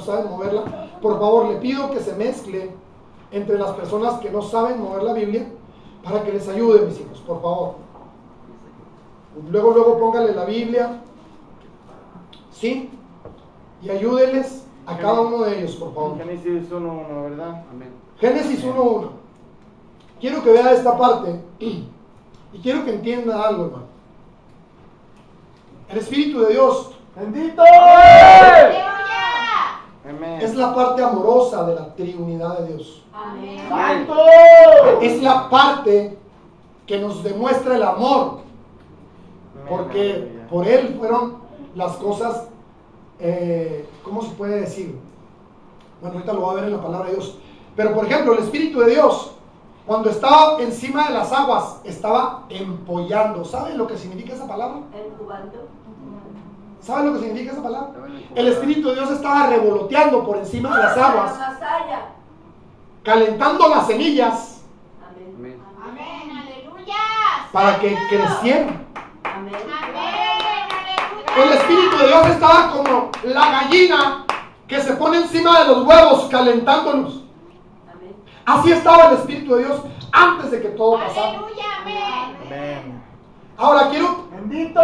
saben moverla. Por favor, le pido que se mezcle entre las personas que no saben mover la Biblia para que les ayude, mis hijos, por favor. Luego póngale la Biblia, ¿sí? Y ayúdenles a cada uno de ellos, por favor. Génesis 1:1, ¿verdad? Amén. Génesis 1:1. Quiero que vea esta parte y quiero que entienda algo, hermano. El Espíritu de Dios, ¡bendito! Amén. es la parte amorosa de la triunidad de Dios. Amén. ¡Santo! Es la parte que nos demuestra el amor, porque por Él fueron las cosas, ¿cómo se puede decir? Bueno, ahorita lo va a ver en la palabra de Dios. Pero por ejemplo, el Espíritu de Dios, cuando estaba encima de las aguas, estaba empollando. ¿Saben lo que significa esa palabra? ¿Saben lo que significa esa palabra? El Espíritu de Dios estaba revoloteando por encima de las aguas, calentando las semillas Amén. Amén, aleluya. para que crecieran. Amén, El Espíritu de Dios estaba como la gallina que se pone encima de los huevos, calentándolos. Así estaba el Espíritu de Dios antes de que todo pasara. aleluya, amén. Amén. Ahora quiero, ¡Bendito!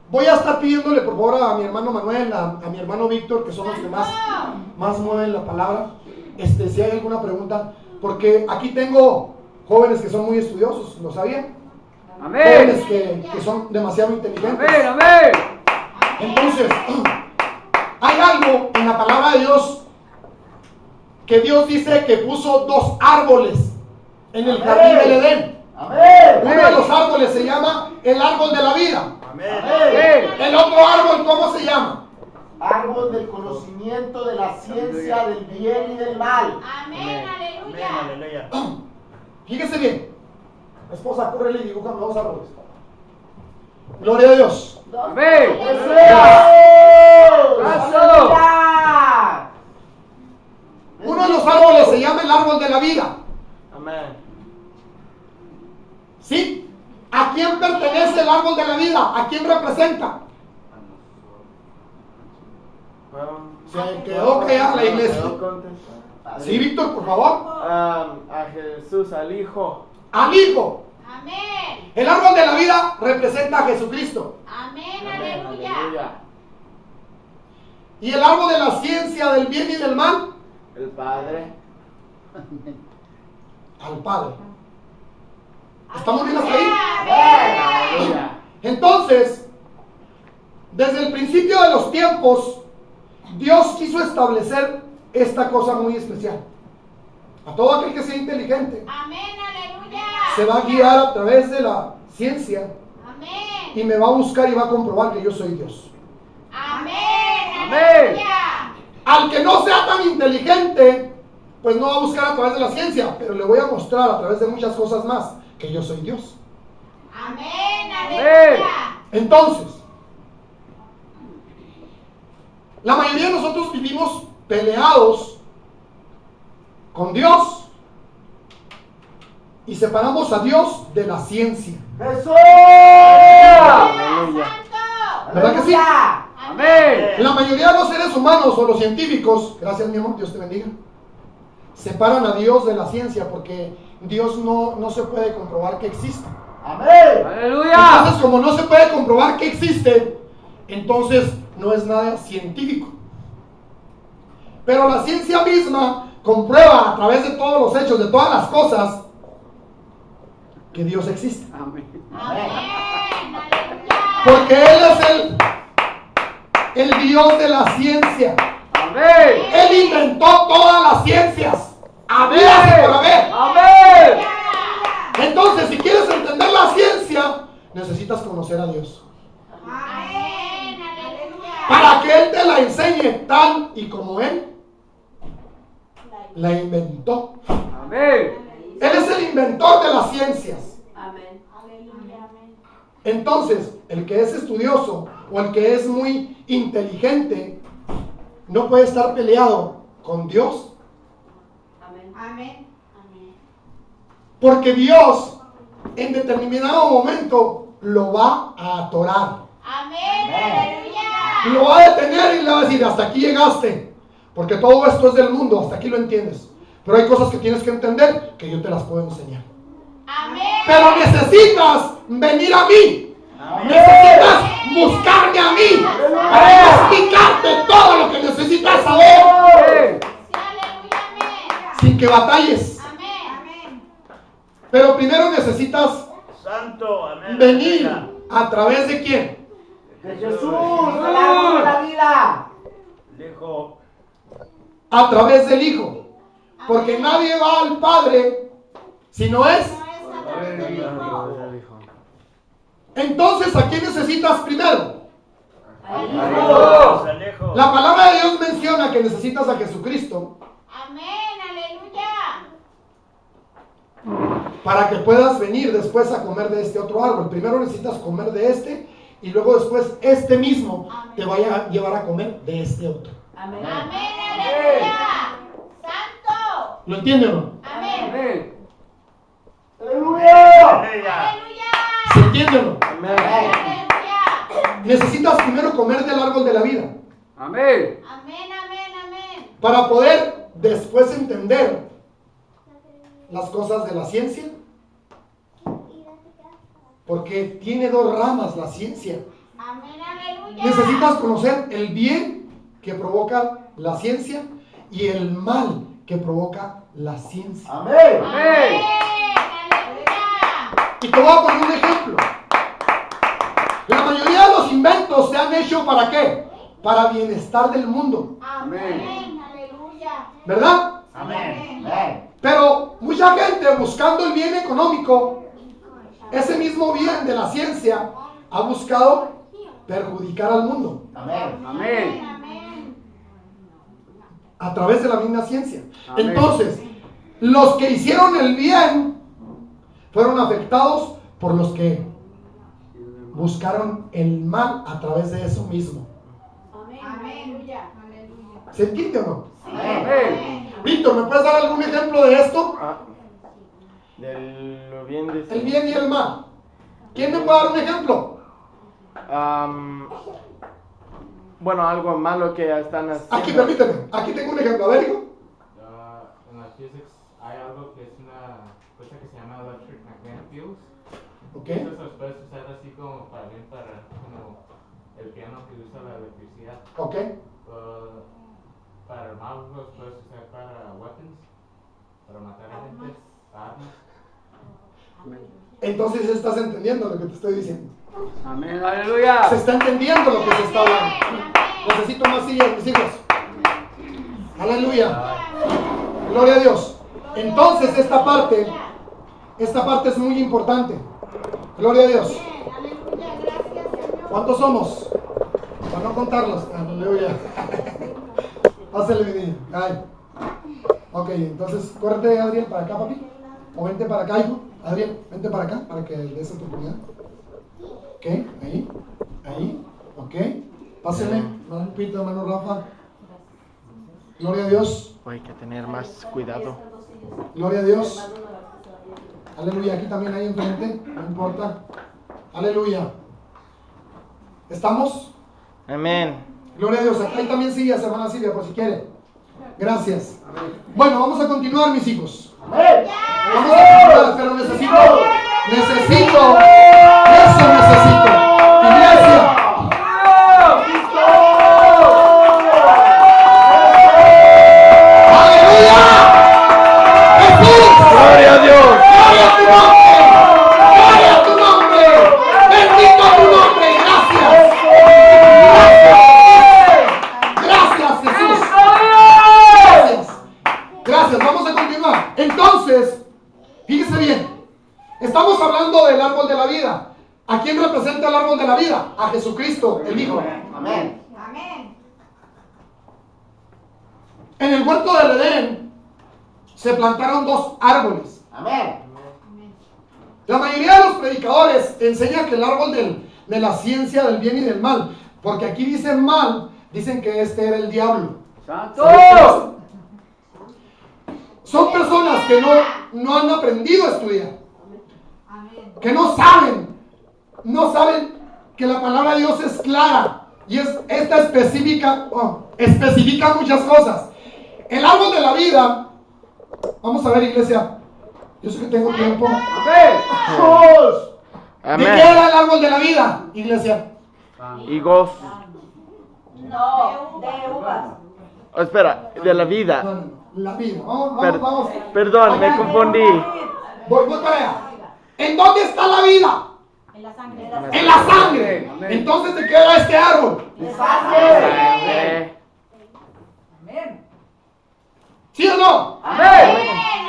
voy a estar pidiéndole por favor a mi hermano Manuel, a mi hermano Víctor, que son los que más mueven la palabra, si hay alguna pregunta, porque aquí tengo jóvenes que son muy estudiosos, ¿lo sabían? Amén. Jóvenes que son demasiado inteligentes. Amén. Amén. Entonces, hay algo en la palabra de Dios que Dios dice que puso dos árboles en el jardín del Edén. ¡Amén! Uno de los árboles se llama el árbol de la vida. ¡Amén! El otro árbol, ¿cómo se llama? Árbol del conocimiento de la ciencia del bien y del mal. Amén, aleluya. ¡Aleluya! Fíjese bien. Esposa, córrele y dibújame dos árboles. Gloria a Dios. Amén. ¡Aleluya! Uno de los árboles se llama el árbol de la vida. Amén. ¿Sí? ¿A quién pertenece el árbol de la vida? ¿A quién representa? Se quedó callada la iglesia. Sí, Víctor, por favor. A Jesús, al Hijo. Al Hijo. Amén, El árbol de la vida representa a Jesucristo. amén, aleluya. Y el árbol de la ciencia del bien y del mal, El Padre. al Padre. ¿Estamos bien hasta ahí? ¡Aleluya! Entonces, desde el principio de los tiempos, Dios quiso establecer esta cosa muy especial. A todo aquel que sea inteligente Amén, aleluya. se va a guiar a través de la ciencia Amén, y me va a buscar y va a comprobar que yo soy Dios. amén, Amén. aleluya. Al que no sea tan inteligente, pues no va a buscar a través de la ciencia, pero le voy a mostrar a través de muchas cosas más que yo soy Dios. Amén, aleluya. Entonces, la mayoría de nosotros vivimos peleados con Dios y separamos a Dios de la ciencia. ¡Jesús! Santo. ¿Verdad que sí? Amén. La mayoría de los seres humanos o los científicos, gracias mi amor, Dios te bendiga, separan a Dios de la ciencia porque Dios no se puede comprobar que existe. ¡Amén! Aleluya. Entonces, como no se puede comprobar que existe, entonces no es nada científico. Pero la ciencia misma comprueba a través de todos los hechos, de todas las cosas, que Dios existe. Amén. Amén, aleluya. Porque Él es el Dios de la ciencia. Amén. Él inventó todas las ciencias. Había por haber. Amén. Entonces, si quieres entender la ciencia, necesitas conocer a Dios. Amén, aleluya. Para que Él te la enseñe tal y como Él la inventó. Amén. Él es el inventor de las ciencias. Amén, aleluya. Entonces, el que es estudioso o el que es muy inteligente no puede estar peleado con Dios, Amén. porque Dios en determinado momento lo va a atorar. Amén, aleluya. lo va a detener y le va a decir, hasta aquí llegaste, porque todo esto es del mundo, hasta aquí lo entiendes. Pero hay cosas que tienes que entender que yo te las puedo enseñar. Pero necesitas venir a mí. Necesitas buscarme a mí para explicarte todo lo que necesitas saber sin que batalles. Pero primero necesitas Santo, amén. venir a través de quién? De Jesús, el árbol de la vida. Dijo, A través del Hijo. Porque nadie va al Padre si no es. Entonces, ¿a quién necesitas primero? Dios, el Hijo. La palabra de Dios menciona que necesitas a Jesucristo para que puedas venir después a comer de este otro árbol. Primero necesitas comer de este y luego después este mismo te vaya a llevar a comer de este otro. ¿Lo entienden o no? Amén. Aleluya. Aleluya. ¿Se entiende o no? Amén. Necesitas primero comer del árbol de la vida Amén. para poder después entender las cosas de la ciencia. Porque tiene dos ramas la ciencia. Necesitas conocer el bien que provoca la ciencia y el mal que provoca la ciencia. Amén. Amén. Y te voy a poner un ejemplo. La mayoría de los inventos se han hecho ¿para qué? Para bienestar del mundo, ¿verdad? Amén. Amén. Pero mucha gente buscando el bien económico, ese mismo bien de la ciencia, ha buscado perjudicar al mundo Amén. Amén. a través de la misma ciencia. Amén. Entonces, los que hicieron el bien fueron afectados por los que buscaron el mal a través de eso mismo. ¿Se entiende o no? Amén. Víctor, ¿me puedes dar algún ejemplo de esto? Del bien de El bien y el mal. ¿Quién me puede dar un ejemplo? Bueno, algo malo que están haciendo. Aquí, permíteme. Aquí tengo un ejemplo. A ver, hijo. En la physics hay algo que es una cosa que se llama electric magnetic fields. Ok. Eso se puede usar así como para bien para como el piano que usa la electricidad. Ok. Para el mal los puedes usar para weapons, para matar a gente, armas. Entonces estás entendiendo lo que te estoy diciendo. Amén. Aleluya. Se está entendiendo lo que se está hablando. Necesito más sillas, mis hijos. Aleluya. Gloria a Dios. Entonces esta parte es muy importante. Gloria a Dios. ¿Cuántos somos? Para no contarlos. Aleluya. Pásale, mi niño. Ay. Ok, entonces córrete, Adriel, para acá, papi. O vente para acá, hijo. Adriel, vente para acá para que le des oportunidad. Ok, ahí. Ok. Pásale. Un poquito de mano, Rafa. Gloria a Dios. Hay que tener más cuidado. Gloria a Dios. Aleluya. Aquí también hay enfrente. No importa. Aleluya. ¿Estamos? Amén. Gloria a Dios. Acá hay también sillas, hermana Silvia, por si quiere. Gracias. Bueno, vamos a continuar, mis hijos. Vamos a continuar, pero necesito. Eso necesito. Iglesia. ¡Aleluya! ¡Jesús! ¡Gloria a Dios! ¡Gloria a tu nombre! ¡Gloria a tu nombre! ¡Bendito tu nombre! ¡Gracias! ¡Gracias, Jesús! Gracias. Vamos a continuar. Entonces, fíjese bien. Estamos hablando del árbol de la vida. ¿A quién representa el árbol de la vida? A Jesucristo, el Hijo. Amén. En el huerto del Edén se plantaron dos árboles. Amén. La mayoría de los predicadores enseñan que el árbol de la ciencia del bien y del mal, porque aquí dicen mal, dicen que este era el diablo. ¡Santo! Son personas que no han aprendido a estudiar, que no saben que la palabra de Dios es clara, Y esta especifica muchas cosas. El árbol de la vida, vamos a ver, iglesia, yo sé que tengo tiempo. Jesús. ¿De qué era el árbol de la vida, iglesia? Higos. No, de uvas. Oh, espera, de la vida. No, la vida. Vamos. Perdón, me confundí. Voy para allá. ¿En dónde está la vida? En la sangre. En la sangre. Entonces, ¿de qué era este árbol? De sangre. ¿Sí o no? Amén.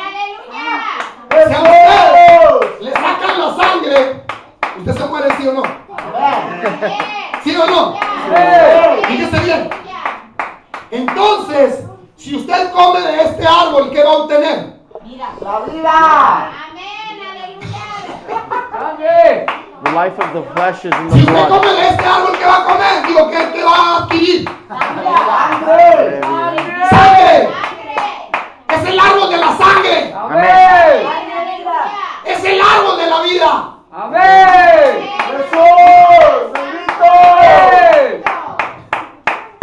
Aleluya. Si a usted le sacan la sangre, ¿usted se muere, sí o no? ¿Sí o no? Fíjese bien. Entonces, si usted come de este árbol, ¿qué va a obtener? Mira. La vida. Amén. Aleluya. Sangre. The life of the flesh is in Si the usted blood. come de este árbol, ¿qué va a comer? Digo, ¿qué va a adquirir? Sangre. ¡Sangre! Sangre. Es el árbol de la sangre. Amén. Es el árbol de la vida. Amén. Jesús. Bendito. Amén.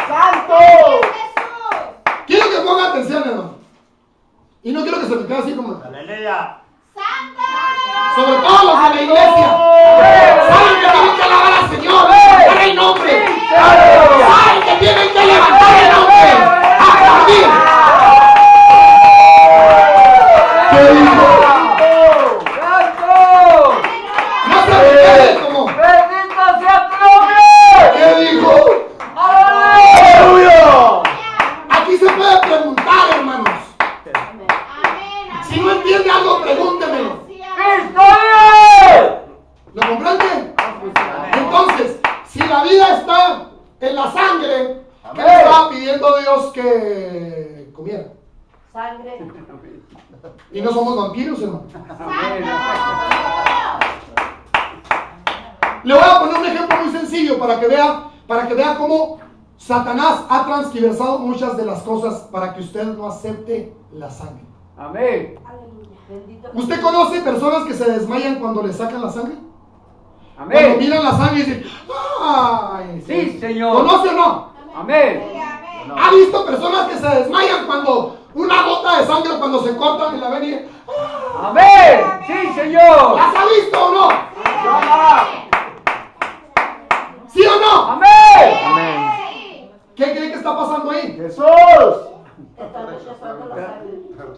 Santo. Quiero que ponga atención, hermano. Y no quiero que se me quede así como... Aleluya. Sobre todo los de la iglesia. Saben que tienen que alabar al Señor. Levantar el nombre. Saben que tienen que levantar el nombre. Aplaudir. ¿Qué dijo? Santo. No se me quede como... Bendito sea tu nombre. ¿Qué dijo? Aleluya. Aquí se puede preguntar, hermanos. Si no entiende algo, pregúntemelo. Cristo vive. ¿Lo comprende? Entonces, si la vida está en la sangre, ¿qué le estaba pidiendo Dios que comiera? Sangre. Y no somos vampiros, hermano. Le voy a poner un ejemplo muy sencillo para que vea cómo Satanás ha transgiversado muchas de las cosas para que usted no acepte la sangre. Amén. ¿Usted conoce personas que se desmayan cuando le sacan la sangre? Cuando Amén. miran la sangre y dicen, ¡ay! Sí, Señor. ¿Conoce o no? Amén. ¿Ha visto personas que se desmayan cuando una gota de sangre, cuando se cortan y la ven y Amén. Sí, Señor. ¿las ha visto o no? ¿Sí o no? Amén. Amén. ¿Qué cree que está pasando ahí? Jesús.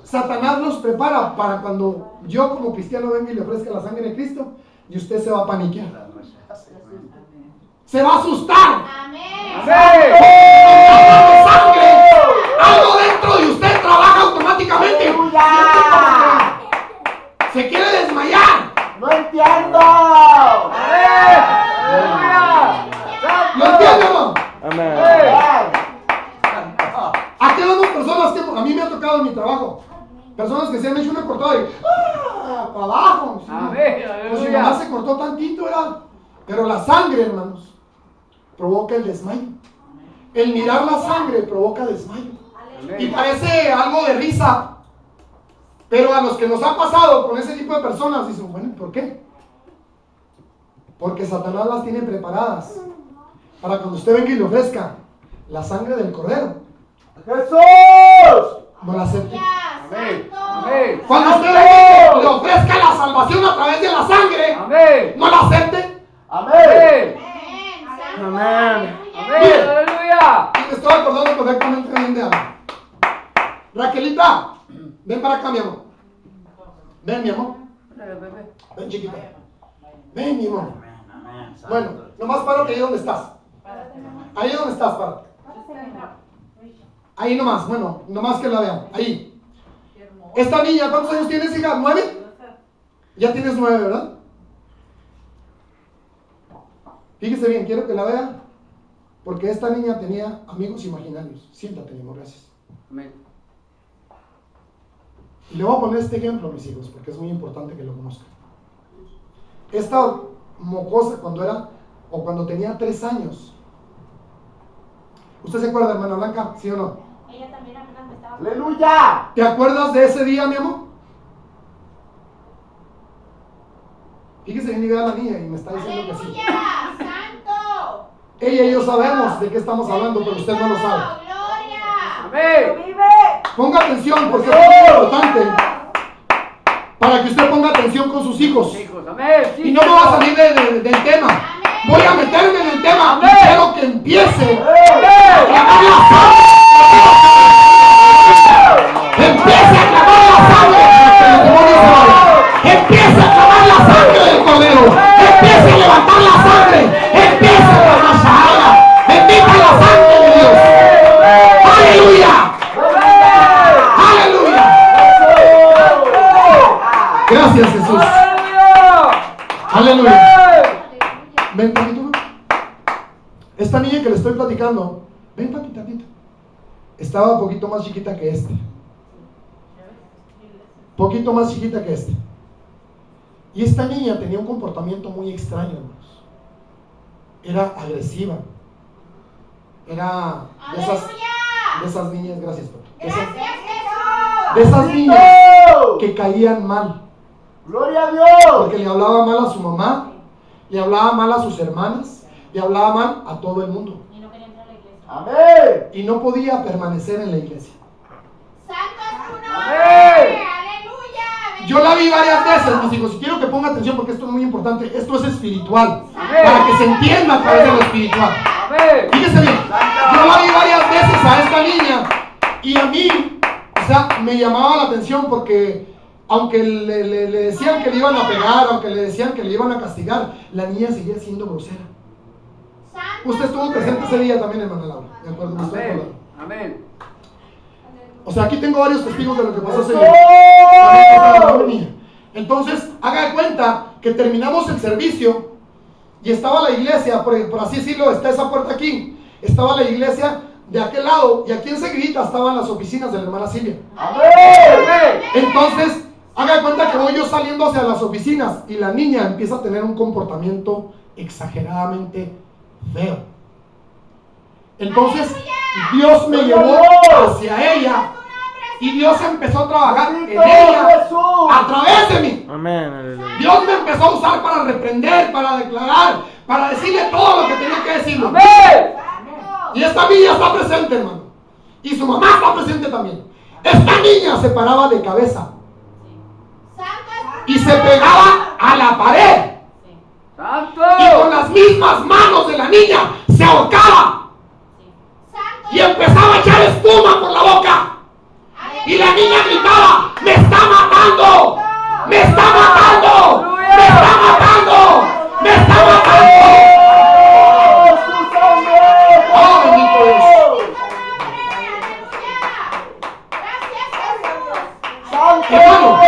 Satanás los prepara para cuando yo como cristiano venga y le ofrezca la sangre de Cristo y usted se va a paniquear. Se va a asustar. Amén. Amén. La sangre, algo dentro de usted trabaja automáticamente. Aleluya. Se quiere desmayar. No entiendo. Amén. Aleluya. ¿Lo entiende o no? Amén. Aquí vemos personas que a mí me ha tocado en mi trabajo. Personas que se han hecho una cortada y para abajo. ¿Sí? Amén. Pues si Aleluya. nomás se cortó tantito, ¿verdad? Pero la sangre, hermanos, provoca el desmayo. El mirar la sangre provoca desmayo. Y Amén. parece algo de risa. Pero a los que nos ha pasado con ese tipo de personas dicen, bueno, ¿por qué? Porque Satanás las tiene preparadas para cuando usted venga y le ofrezca la sangre del cordero, Jesús. no la acepte. Amén. Amén. Cuando usted venga y le ofrezca la salvación a través de la sangre, Amén. no la acepte. Amén. Amén. Amén. Aleluya. Y me estoy acordando perfectamente bien de algo. Raquelita, ven para acá, mi amor. Ven, mi amor. Ven, chiquita. Ven, mi amor. Amén. Santo. Bueno, nomás párate ahí donde estás. Ahí donde estás, párate. Ahí nomás, bueno, nomás que la vean. Ahí. Esta niña, ¿cuántos años tienes, hija? ¿9? Ya tienes 9, ¿verdad? Fíjese bien, quiero que la vea. Porque esta niña tenía amigos imaginarios. Siéntate, mi amor, gracias. Amén. Y le voy a poner este ejemplo a mis hijos, porque es muy importante que lo conozcan. Esta mocosa cuando tenía 3 años. ¿Usted se acuerda, hermana Blanca? ¿Sí o no? Ella también apenas me estaba. Aleluya. ¿Te acuerdas de ese día, mi amor? Fíjese bien, llega la niña y me está diciendo que sí. Aleluya. Santo. Ella y yo sabemos de qué estamos hablando, pero usted no lo sabe. ¡Gloria! Amén. Ponga atención porque es muy importante para que usted ponga atención con sus hijos. Hijos, amén. Sí, Y no me voy a Señor. salir del tema. Voy a meterme en el tema. Amén. Y quiero que empiece a Amén. clamar la sangre. Empiece a clamar la sangre. Que los demonios se vayan. Empiece a clamar la sangre del cordero. Empiece a levantar la sangre. Empiece a clamar Shahara. Bendita la sangre de Dios. Aleluya. Aleluya. Gracias, Jesús. Aleluya. Aleluya. Ven tantito. Esta niña que le estoy platicando, ven tantito. Estaba un poquito más chiquita que este. Poquito más chiquita que este. Y esta niña tenía un comportamiento muy extraño, hermanos. Era agresiva. Era de esas niñas, gracias, Pedro. ¡Gracias, Jesús! De esas niñas que caían mal. Gloria a Dios. Porque le hablaba mal a su mamá, le hablaba mal a sus hermanas, le hablaba mal a todo el mundo. Y no quería entrar a la iglesia. Amén. Y no podía permanecer en la iglesia. ¡Santo es tu Amén. nombre! ¡Aleluya! Yo la vi varias veces, mis hijos, y quiero que ponga atención porque esto es muy importante. Esto es espiritual, Amén. para que se entienda a través de lo espiritual. Amén. Fíjese bien, yo la vi varias veces a esta niña y a mí, o sea, me llamaba la atención porque aunque le decían que le iban a pegar, aunque le decían que le iban a castigar, la niña seguía siendo grosera. ¡Santo! Usted estuvo presente ese día también, hermana Laura, de acuerdo, me estoy acordando. Amén. O sea, aquí tengo varios testigos de lo que pasó ese día. También pasaba con una niña. Entonces, haga de cuenta que terminamos el servicio y estaba la iglesia, por así decirlo, está esa puerta aquí. Estaba la iglesia de aquel lado y aquí enseguida estaban las oficinas de la hermana Silvia. Amén. Entonces, haga de cuenta que voy yo saliendo hacia las oficinas y la niña empieza a tener un comportamiento exageradamente feo. Entonces, Dios me llevó hacia ella y Dios empezó a trabajar en ella a través de mí. Amén. Aleluya. Dios me empezó a usar para reprender, para declarar, para decirle todo lo que tenía que decirle. Amén. Y esta niña está presente, hermano. Y su mamá está presente también. Esta niña se paraba de cabeza ¡Santo es tu y se pegaba a la pared. Santo. Y con las mismas manos de la niña se ahorcaba Santo! y empezaba a echar espuma por la boca. Y la niña gritaba: ¡me está matando! ¡Me está matando! ¡Me está matando! ¡Me está matando! ¡Oh, bendito Dios! Hermano,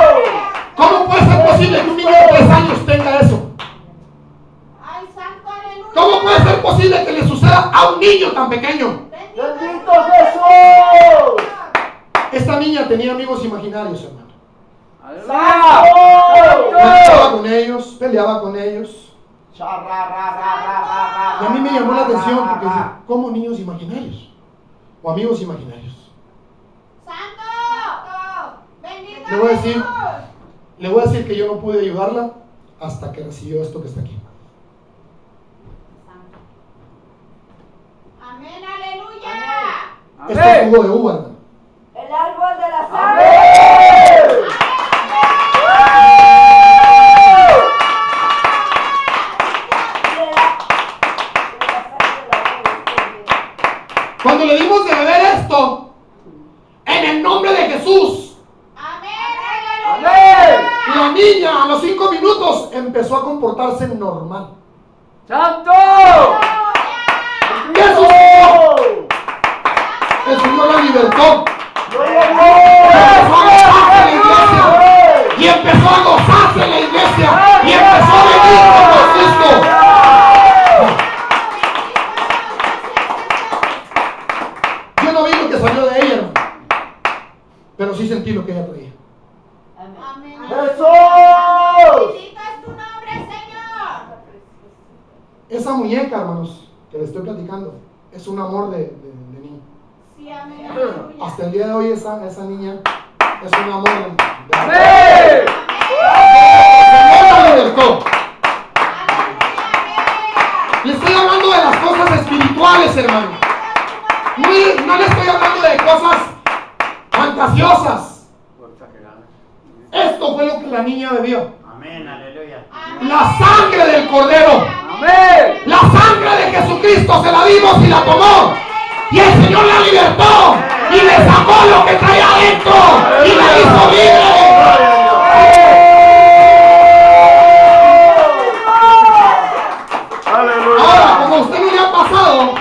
¿cómo puede ser posible que un niño de 3 años tenga eso? ¿Cómo puede ser posible que le suceda a un niño tan pequeño? Bendito Jesús. Esta niña tenía amigos imaginarios, hermano. Aleluya. Peleaba con ellos, peleaba con ellos. Y a mí me llamó la atención porque dije, ¿cómo niños imaginarios? O amigos imaginarios. Le voy a decir que yo no pude ayudarla hasta que recibió esto que está aquí. Amén, aleluya. Esto es jugo de uva, hermano. El árbol de la Amén. Cuando le dimos de beber esto, en el nombre de Jesús, Amén, Amén. la niña a los 5 minutos empezó a comportarse normal. Santo. Jesús, el Señor la libertó. Empezó a gozarse en la iglesia y empezó a venir con Cristo. Yo no vi lo que salió de ella, hermano, pero sí sentí lo que ella traía. Amén. Jesús. Bendito es tu nombre, Señor. Esa muñeca, hermanos, que les estoy platicando, es un amor de niño. Sí, amén. Aleluya. Hasta el día de hoy esa niña es un amor de Amén. Señor la libertó. Aleluya. Le estoy hablando de las cosas espirituales, hermano. No le estoy hablando de cosas fantasiosas. Esto fue lo que la niña bebió. Amén, aleluya. La sangre del Cordero. Amén. La sangre de Jesucristo se la dimos y la tomó. Y el Señor la libertó. Y le sacó lo que traía adentro. Y la hizo libre. Ahora, como a usted no le ha pasado,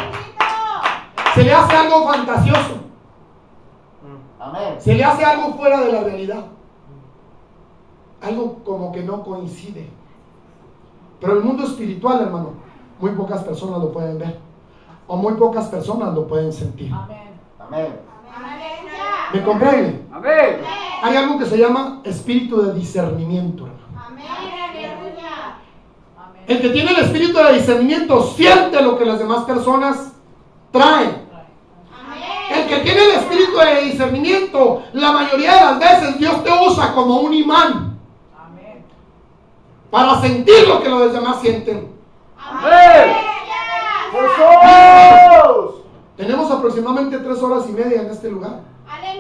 se le hace algo fantasioso. Amén. Se le hace algo fuera de la realidad. Algo como que no coincide. Pero el mundo espiritual, hermano, muy pocas personas lo pueden ver. O muy pocas personas lo pueden sentir. Amén. ¿Me comprende? Amén. Hay algo que se llama espíritu de discernimiento, hermano. El que tiene el espíritu de discernimiento siente lo que las demás personas traen. El que tiene el espíritu de discernimiento, la mayoría de las veces Dios te usa como un imán para sentir lo que los demás sienten. Amén. ¡Jesús! Tenemos aproximadamente 3 horas y media en este lugar.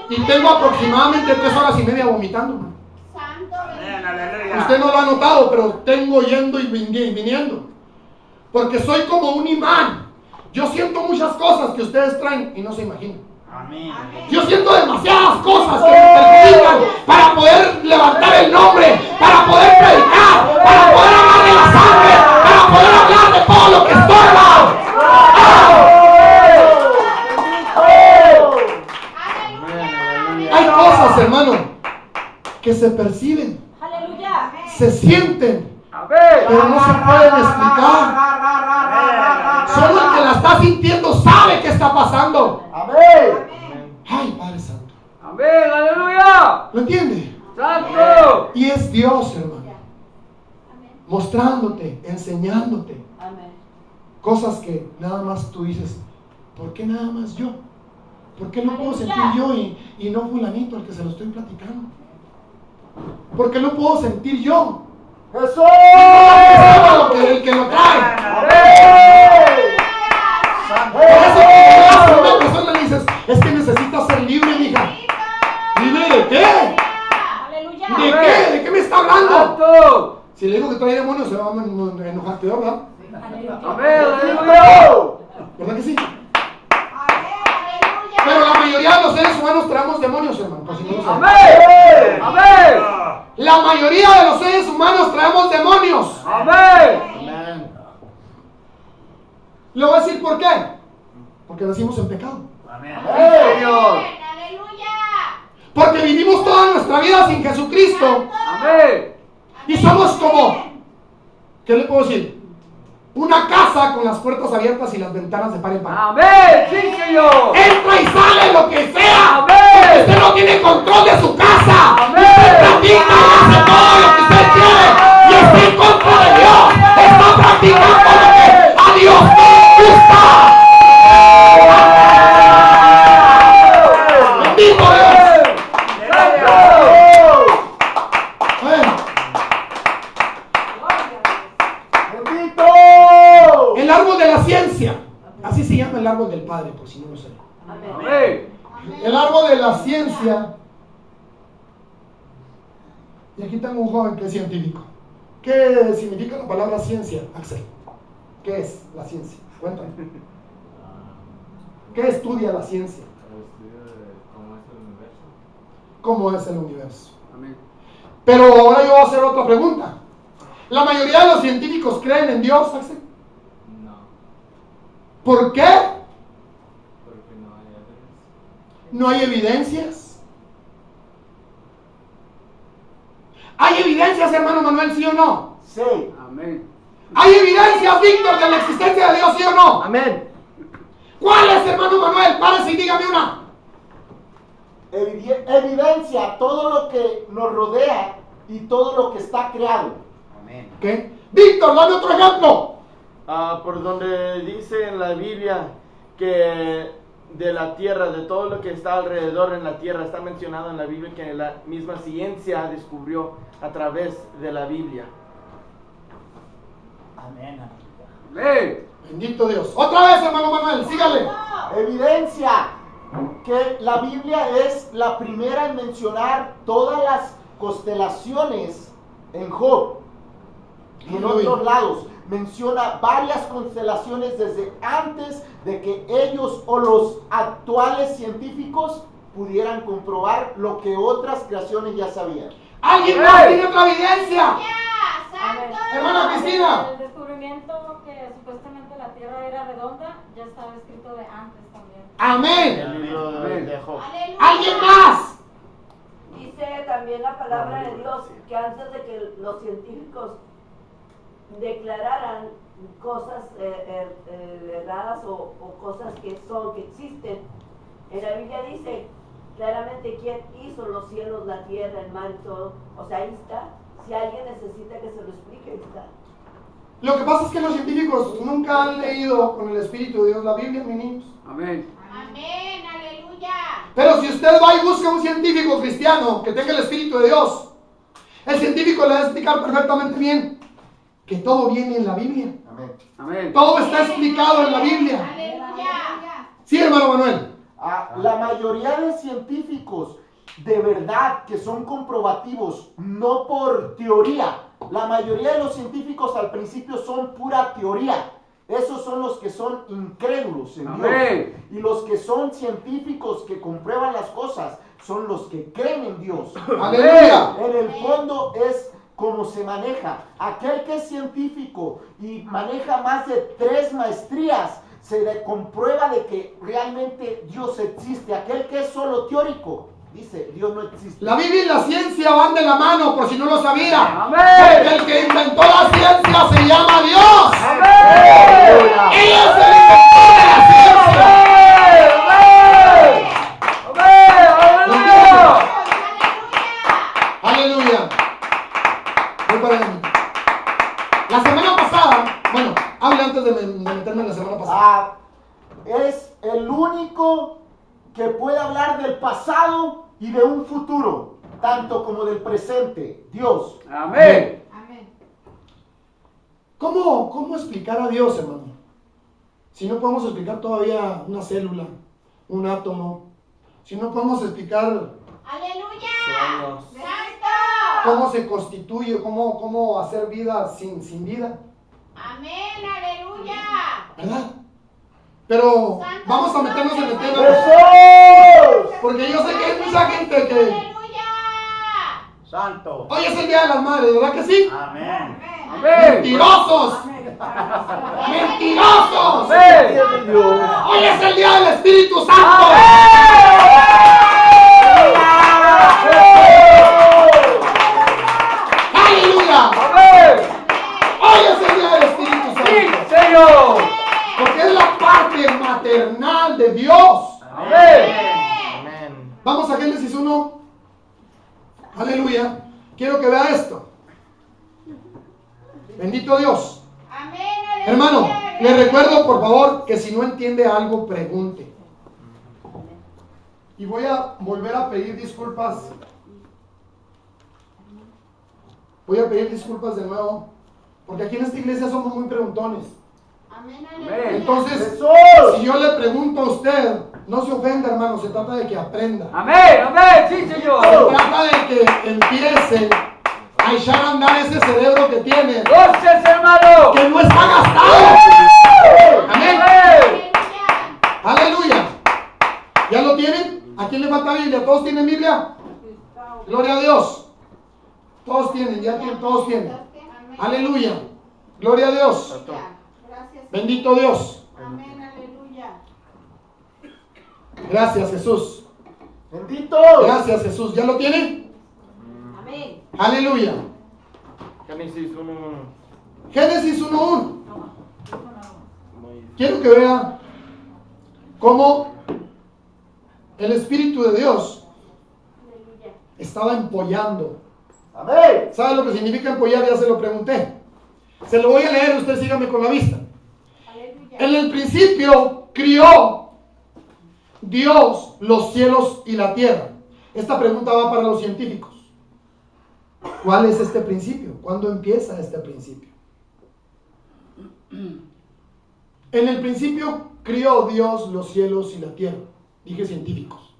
Y tengo aproximadamente 3 horas y media vomitando, hermano. Amén, aleluya. Usted no lo ha notado, pero tengo yendo y viniendo. Porque soy como un imán. Yo siento muchas cosas que ustedes traen y no se imaginan. Amén. Yo siento demasiadas cosas que me perjudican para poder levantar el nombre, para poder predicar, para poder hablar de la sangre, para poder hablar de todo lo que estorba. Hay cosas, hermano, que se perciben, se sienten, pero no se pueden explicar. Solo el que la está sintiendo sabe qué está pasando. Amén. Ay, Padre Santo. Amén. Aleluya. ¿Lo entiende? Santo. Y es Dios, hermano, mostrándote, enseñándote cosas que nada más tú dices, ¿por qué nada más yo? ¿Por qué no puedo sentir yo y no fulanito al que se lo estoy platicando? ¿Por qué no puedo sentir yo? ¡Jesús! El que lo trae. ¡Amén! Por eso cuando vas a una persona le dices, es que necesitas ser libre, mija. ¿Libre de qué? ¿De qué? ¿De qué me está hablando? Santo. Si le digo que trae demonios, se va a enojar peor, ¿verdad? Amén. Aleluya. ¿Verdad que sí? Pero la mayoría de los seres humanos traemos demonios, hermano. Por si no lo saben. Amén. Amén. La mayoría de los seres humanos traemos demonios. Amén. Le voy a decir por qué. Porque nacimos en pecado. Amén. Señor. Porque vivimos toda nuestra vida sin Jesucristo. Amén. Y somos como, ¿qué le puedo decir? Una casa con las puertas abiertas y las ventanas de par en par. Amén. Sí, Señor. Entra y sale lo que sea. Amén. Porque usted no tiene control de su casa. Amén. Usted practica y hace todo lo que usted quiere. Y está en contra de Dios. Está practicando lo que a Dios no le gusta. Bendito Dios. ¡Bendito! El árbol de la ciencia. Así se llama el árbol del Padre, por si no lo saben. Amén. El árbol de la ciencia. Y aquí tengo un joven que es científico. ¿Qué significa la palabra ciencia, Axel? ¿Qué es la ciencia? Cuéntame. ¿Qué estudia la ciencia? ¿Cómo es el universo? Amén. Pero ahora yo voy a hacer otra pregunta. ¿La mayoría de los científicos creen en Dios, Axel? No, ¿Por qué? porque no hay evidencia. ¿No hay evidencias? ¿Hay evidencias, hermano Manuel, sí o no? Sí. Amén. ¿Hay evidencias, Víctor, de la existencia de Dios, sí o no? Amén. ¿Cuál es, hermano Manuel? Párese y dígame una. Evidencia todo lo que nos rodea y todo lo que está creado. Amén. ¿Qué? Víctor, dame otro ejemplo. Por donde dice en la Biblia que de la tierra, de todo lo que está alrededor en la tierra, está mencionado en la Biblia que la misma ciencia descubrió a través de la Biblia. Amén. Amén. Bendito Dios. Otra vez, hermano Manuel, sígale. Evidencia que la Biblia es la primera en mencionar todas las constelaciones en Job. Y en otros lados menciona varias constelaciones desde antes de que ellos o los actuales científicos pudieran comprobar lo que otras creaciones ya sabían. ¿Alguien más tiene otra evidencia? ¡Santo! Hermana Cristina. El descubrimiento que supuestamente la Tierra era redonda ya estaba escrito de antes también. Amén. El libro de Job. ¡Aleluya! ¿Alguien más? Dice también la palabra de Dios que antes de que los científicos declararan cosas erradas o cosas que existen, en la Biblia dice claramente quién hizo los cielos, la tierra, el mar y todo. O sea, ahí está. Si alguien necesita que se lo explique, ahí está. Lo que pasa es que los científicos nunca han leído con el Espíritu de Dios la Biblia, mis niños. Amén. Amén, aleluya. Pero si usted va y busca un científico cristiano que tenga el Espíritu de Dios, el científico le va a explicar perfectamente bien que todo viene en la Biblia. Amén. Amén. Todo está explicado en la Biblia. Aleluya. Sí, hermano Manuel. La mayoría de científicos de verdad que son comprobativos, no por teoría. La mayoría de los científicos al principio son pura teoría. Esos son los que son incrédulos en Amén. Dios. Y los que son científicos que comprueban las cosas son los que creen en Dios. Aleluya. En el fondo es como se maneja. Aquel que es científico y maneja más de 3 maestrías, se le comprueba de que realmente Dios existe. Aquel que es solo teórico, dice, Dios no existe. La Biblia y la ciencia van de la mano, por si no lo sabía. Amén. Porque el que inventó la ciencia se llama Dios. Amén. Él es el inventor de la ciencia. Aleluya. Voy para adentro. La semana pasada, bueno, hable antes de meterme en la semana pasada. Es el único que puede hablar del pasado y de un futuro, tanto como del presente, Dios. Amén. Amén. ¿Cómo explicar a Dios, hermano? Si no podemos explicar todavía una célula, un átomo, si no podemos explicar Aleluya. Sueños. Santo. cómo se constituye, cómo hacer vida sin vida, Amén, aleluya. ¿verdad? Pero vamos a meternos en el tema, ¡Jesús! porque yo sé que hay mucha gente que Aleluya. Santo. hoy es el Día de las Madres, ¿verdad que sí? Amén. Amén. ¡Mentirosos! ¡Mentirosos! Amén. Hoy es el Día del Espíritu Santo. ¡Aleluya! Amén. Hoy es el Día del Espíritu Sí, Santo. Señor. Porque es la parte maternal de Dios. Amén. Amén. Vamos a Génesis 1. Aleluya. Quiero que vea esto. Bendito Dios. Amén, aleluya. Hermano, le recuerdo por favor que si no entiende algo, pregunte. Y voy a volver a pedir disculpas. Voy a pedir disculpas de nuevo. Porque aquí en esta iglesia somos muy preguntones. Amén, Amén. aleluya. Entonces, ¡Jesús! si yo le pregunto a usted, no se ofenda, hermano, se trata de que aprenda. Amén. Amén. Sí, Se Señor. trata de que empiece a echar a andar ese cerebro que tiene, Goces, hermano. que no está gastado. Amén. Amén. Aleluya. Aleluya. ¿Ya lo tienen? ¿A quién le falta Biblia? ¿Todos tienen Biblia? Gloria a Dios. Todos tienen, ya tienen, todos tienen. Amén. Aleluya. Gloria a Dios. Gracias. Bendito Dios. Amén, aleluya. Gracias, Jesús. ¡Bendito! Gracias, Jesús. ¿Ya lo tienen? Amén. Aleluya. Génesis 1. Génesis 1:1. Muy Quiero que vea cómo el Espíritu de Dios Aleluya. estaba empollando. ¡Amén! ¿Sabe lo que significa empollar? Ya se lo pregunté. Se lo voy a leer, usted sígame con la vista. Aleluya. En el principio crió Dios los cielos y la tierra. Esta pregunta va para los científicos. ¿Cuál es este principio? ¿Cuándo empieza este principio? En el principio crió Dios los cielos y la tierra. Dije científicos.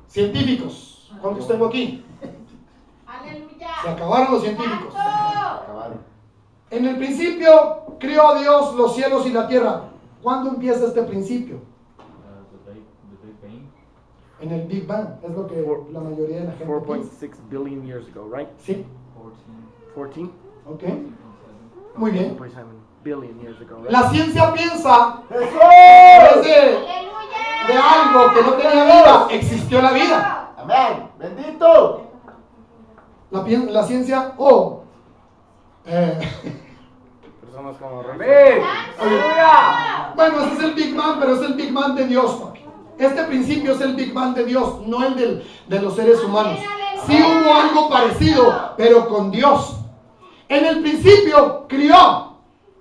Científicos. ¿Cuántos tengo aquí? Aleluya. Se acabaron los científicos. Acabaron. En el principio crió Dios los cielos y la tierra. ¿Cuándo empieza este principio? The Big Bang. En el Big Bang. Es lo que la mayoría de la gente piensa. 4.6 billion years ago, right? Sí. 14. 14? Ok. Muy bien. 4.7 billion years ago, right? La ciencia piensa ¡Jesús! de algo que no tenía vida, existió la vida. Amén. Bendito. La ciencia, Personas como Amén. Aleluya. bueno, ese es el Big Bang, pero es el Big Bang de Dios, papi. Este principio es el Big Bang de Dios, no el de los seres humanos. Sí hubo algo parecido, pero con Dios. En el principio crió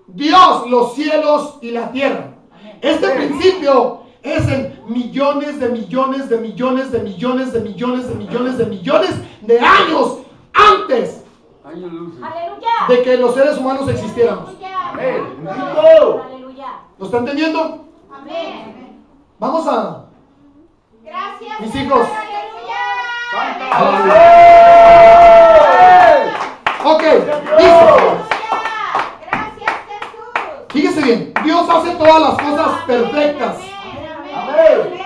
Dios los cielos y la tierra. Este principio es en millones de millones de millones de millones de millones de millones de millones de años antes Aleluya. de que los seres humanos existiéramos. Amén. Bendito. Aleluya. ¿Lo está entendiendo? Amén. Vamos a... Gracias. Mis Señor. hijos. Aleluya. Ok, dice, Aleluya. Gracias, Jesús. fíjese bien, Dios hace todas las cosas perfectas. Amén.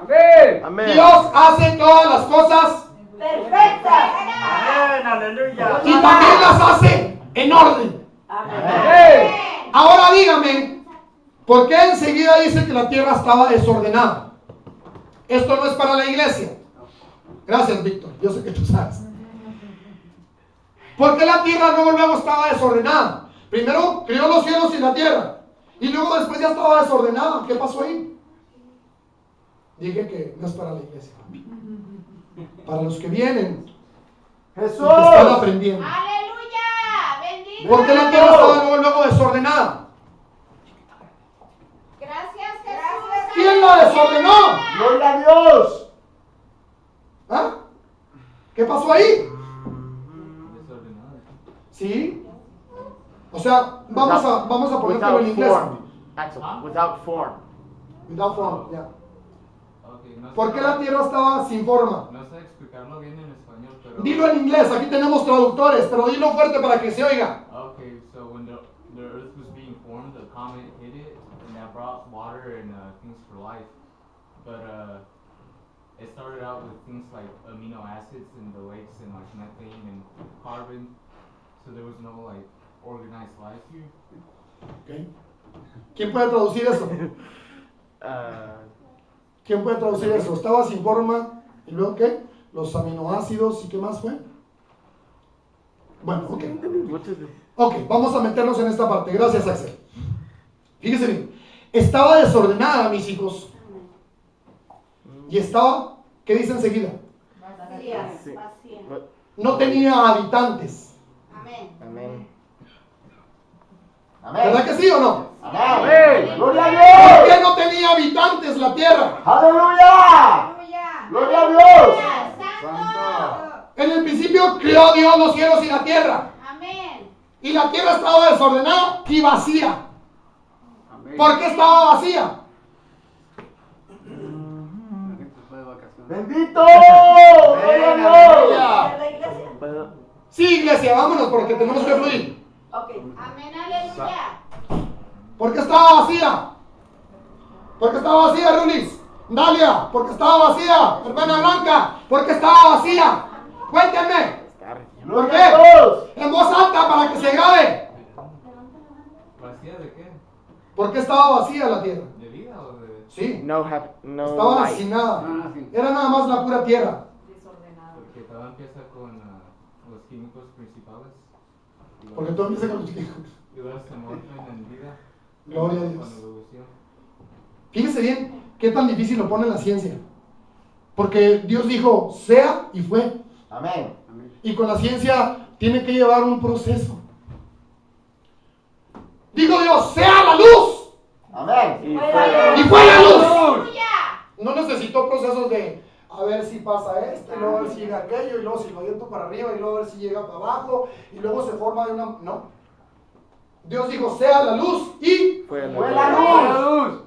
Amén. Amén. Dios hace todas las cosas Perfecta. Amén, aleluya. y también las hace en orden. Amén. Amén. Ahora dígame, ¿por qué enseguida dice que la tierra estaba desordenada? Esto no es para la iglesia. Gracias, Víctor, yo sé que tú sabes. ¿Por qué la tierra luego estaba desordenada? Primero crió los cielos y la tierra, y luego después ya estaba desordenada. ¿Qué pasó ahí? Dije que no es para la iglesia, para los que vienen y que Jesús. están aprendiendo. Aleluya. Bendito. ¿Por qué la tierra estaba luego desordenada? Gracias, Jesús. ¿Quién la desordenó? Gloria a Dios. ¿Ah? ¿Qué pasó ahí? Desordenado. ¿Sí? O sea, vamos a ponértelo en inglés. form. Axel, without form. Without form, ya. Okay, no sé, ¿Por qué la tierra estaba sin forma? No sé explicarlo bien en español, pero... Dilo en inglés, aquí tenemos traductores, pero dilo fuerte para que se oiga. Okay, so when the earth was being formed, a comet hit it, and that brought water and things for life. But it started out with things like amino acids in the lakes and like methane and carbon. So there was no like organized life. Okay. ¿Quién puede traducir eso? ¿Quién puede traducir eso? Estaba sin forma, y luego ¿qué? Los aminoácidos, ¿y qué más fue? Bueno, ok. Ok, vamos a meternos en esta parte. Gracias, Axel. Fíjense bien. Estaba desordenada, mis hijos. Y estaba, ¿qué dice enseguida? Vacías. Vacía. No tenía habitantes. Amén. Amén. Amén. ¿Verdad que sí o no? Amén. Gloria a ¿Por Dios. qué no tenía habitantes la tierra? Aleluya. Aleluya. Gloria a Dios. Santo. En el principio creó Dios los cielos y la tierra. Amén. Y la tierra estaba desordenada y vacía. Amén. ¿Por qué estaba vacía? Bendito. Gloria a Dios. ¿Verdad, iglesia? Sí, iglesia, vámonos porque tenemos que fluir. Ok. Amén. Aleluya. ¿Por qué estaba vacía? ¿Por qué estaba vacía, Rulis? Dalia, ¿por qué estaba vacía? Hermana Blanca, ¿por qué estaba vacía? Cuéntenme. ¿Por Gloria a qué? Dios. En voz alta para que se grabe. ¿Vacía de qué? ¿Por qué estaba vacía la tierra? ¿De vida o de...? Sí, No estaba light. sin nada. Ah, sí. Era nada más la pura tierra. Desordenado. Porque todo empieza con los químicos principales. Y Porque todo empieza con los hijos. Y luego se morfen en vida. Gloria a Dios. Con evolución. Fíjese bien qué tan difícil lo pone la ciencia. Porque Dios dijo, sea y fue. Amén. Y con la ciencia tiene que llevar un proceso. Dijo Dios, sea la luz. Amén. Y fue la luz. Aleluya. No necesitó procesos de a ver si pasa esto, y luego a ver si llega aquello, y luego si lo aviento para arriba, y luego a ver si llega para abajo, y luego se forma de una... No. Dios dijo, sea la luz y Fue Fue la la luz. luz.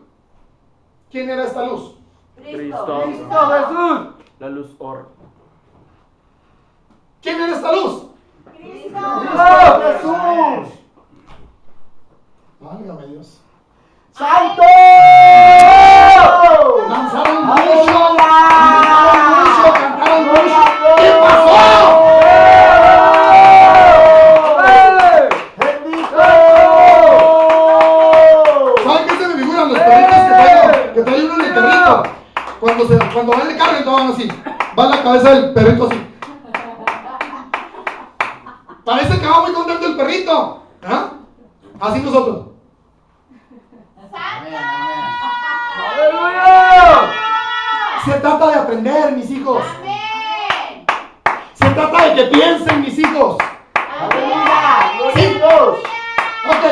¿quién era esta luz? Cristo. Cristo Jesús. La luz or. ¿Quién era esta luz? Cristo Jesús. Válgame Dios. ¡Santo! Lanzaron mucho, ¡Aleluya! gritaron mucho, cantaron mucho. ¿Qué pasó? ¡Bendito! ¿Saben qué se me figuran los perritos que trae uno en el carrito? Cuando van en el carro y todos van así. Va en la cabeza del perrito así. Parece que va muy contento el perrito. ¿Ah? Así nosotros. ¡Aleluya! Se trata de aprender, mis hijos. Amén. Se trata de que piensen, mis hijos. ¡Aleluya! ¡Gloria a Dios! Ok,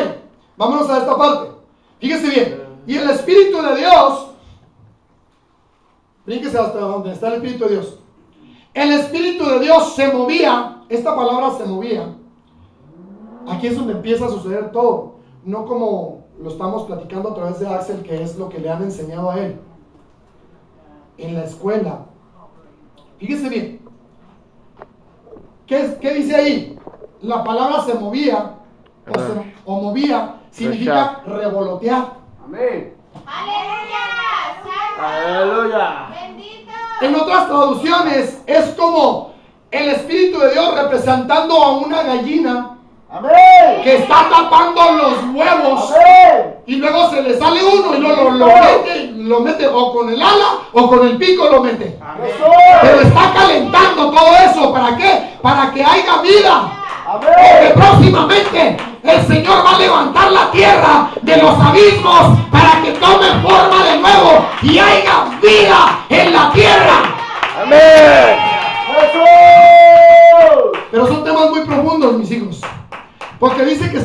vámonos a esta parte. Fíjese bien. Y el Espíritu de Dios, brínquese hasta donde está el Espíritu de Dios. El Espíritu de Dios se movía, esta palabra se movía. Aquí es donde empieza a suceder todo. No como lo estamos platicando a través de Axel, que es lo que le han enseñado a él. En la escuela. Fíjese bien. ¿Qué dice ahí? La palabra se movía o movía significa revolotear. Amén. Aleluya. Santo. Aleluya. Bendito. En otras traducciones es como el Espíritu de Dios representando a una gallina ¡Amén! que está tapando los huevos ¡Amén! y luego se le sale uno y luego lo mete o con el ala o con el pico lo mete. Pero está calentando todo eso. ¿Para qué? Para que haya vida. Porque ¡Amén! próximamente el Señor va a levantar la tierra de los abismos para que tome forma de nuevo y haya vida en la tierra. Amén. ¡Jesús! Pero son temas muy profundos, mis hijos. Porque dice que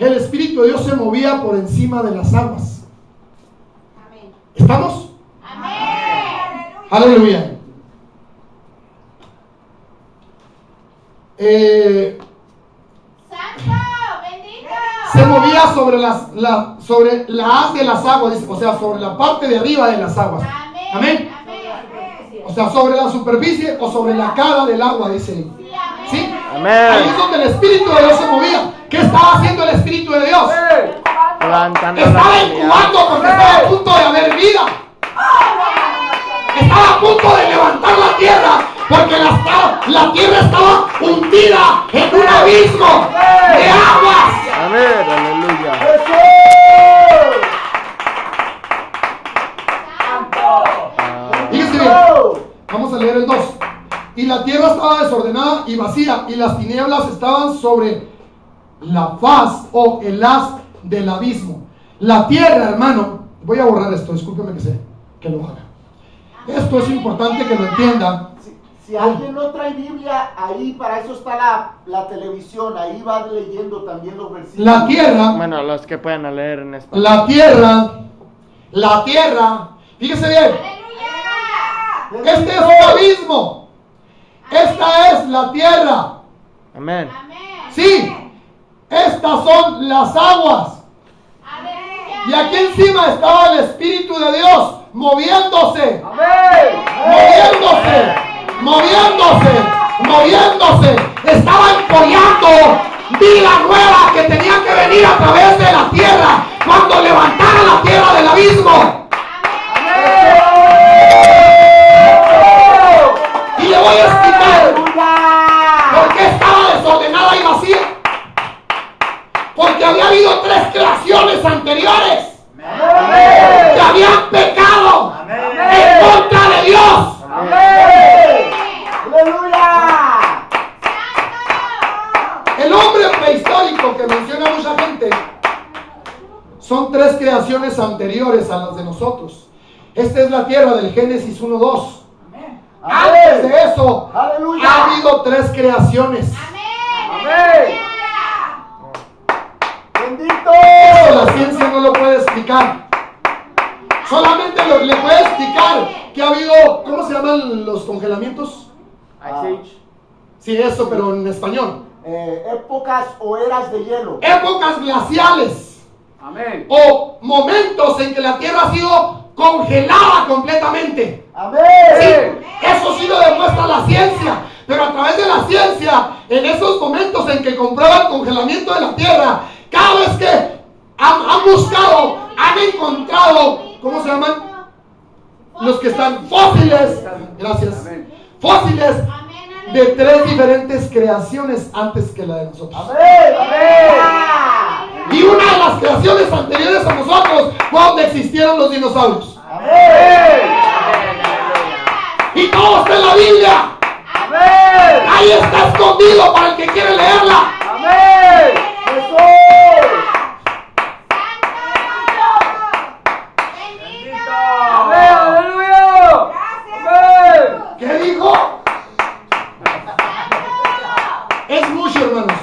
el Espíritu de Dios se movía por encima de las aguas. Amén. ¿Estamos? Amén. Aleluya. Santo. Bendito. Se movía sobre la haz de las aguas, dice, o sea, sobre la parte de arriba de las aguas. Amén. Amén. Amén. O sea, sobre la superficie o sobre la cara del agua, dice ahí. Sí, amén. ¿Sí? Ahí Amén. es donde el Espíritu de Dios se movía. ¿Qué estaba haciendo el Espíritu de Dios? Levantando Estaba la incubando porque estaba a punto de haber vida. Estaba a punto de levantar la tierra porque la tierra estaba hundida en un abismo de aguas. Amén. Aleluya. ¡Jesús! Fíjese bien. Vamos a leer el 2. Y la tierra estaba desordenada y vacía, y las tinieblas estaban sobre la faz o el haz del abismo. La tierra, hermano, voy a borrar esto, discúlpeme que lo haga. Esto es importante que lo entienda. Si alguien no trae Biblia, ahí para eso está la televisión, ahí va leyendo también los versículos. La tierra, Bueno, los que puedan leer en español. la tierra, fíjese bien, Aleluya. este es un abismo. Esta es la tierra. Amén. Amén. Sí, estas son las aguas. Aleluya. Y aquí encima estaba el Espíritu de Dios moviéndose, moviéndose. Estaba empollando vida nueva que tenía que venir a través de la tierra cuando levantara la tierra del abismo. Y le voy a explicar por qué estaba desordenada y vacía. Porque había habido 3 creaciones anteriores que habían pecado en contra de Dios. ¡Aleluya! El hombre prehistórico que menciona mucha gente son 3 creaciones anteriores a las de nosotros. Esta es la tierra del Génesis 1:2. Antes de eso ¡Aleluya! ha habido 3 creaciones. Amén. ¡Bendito! Eso la ciencia no lo puede explicar. Solamente le puede explicar que ha habido, ¿cómo se llaman los congelamientos? Ice Age. Sí, eso, pero en español. épocas o eras de hielo. épocas glaciales Amén. o momentos en que la tierra ha sido congelada completamente. Amén. Sí, eso sí lo demuestra la ciencia, pero a través de la ciencia, en esos momentos en que comprueba el congelamiento de la tierra, cada vez que han buscado, han encontrado, ¿cómo se llaman? Los que están fósiles, gracias, Amén. fósiles de 3 diferentes creaciones antes que la de nosotros. Amén. Y una de las creaciones anteriores a nosotros fue donde existieron los dinosaurios. Amén. Y todo está en la Biblia. Amén. Ahí está escondido para el que quiere leerla. Amén. Jesús. Amén. Aleluya. Amén. ¿Qué dijo? Es mucho, hermanos.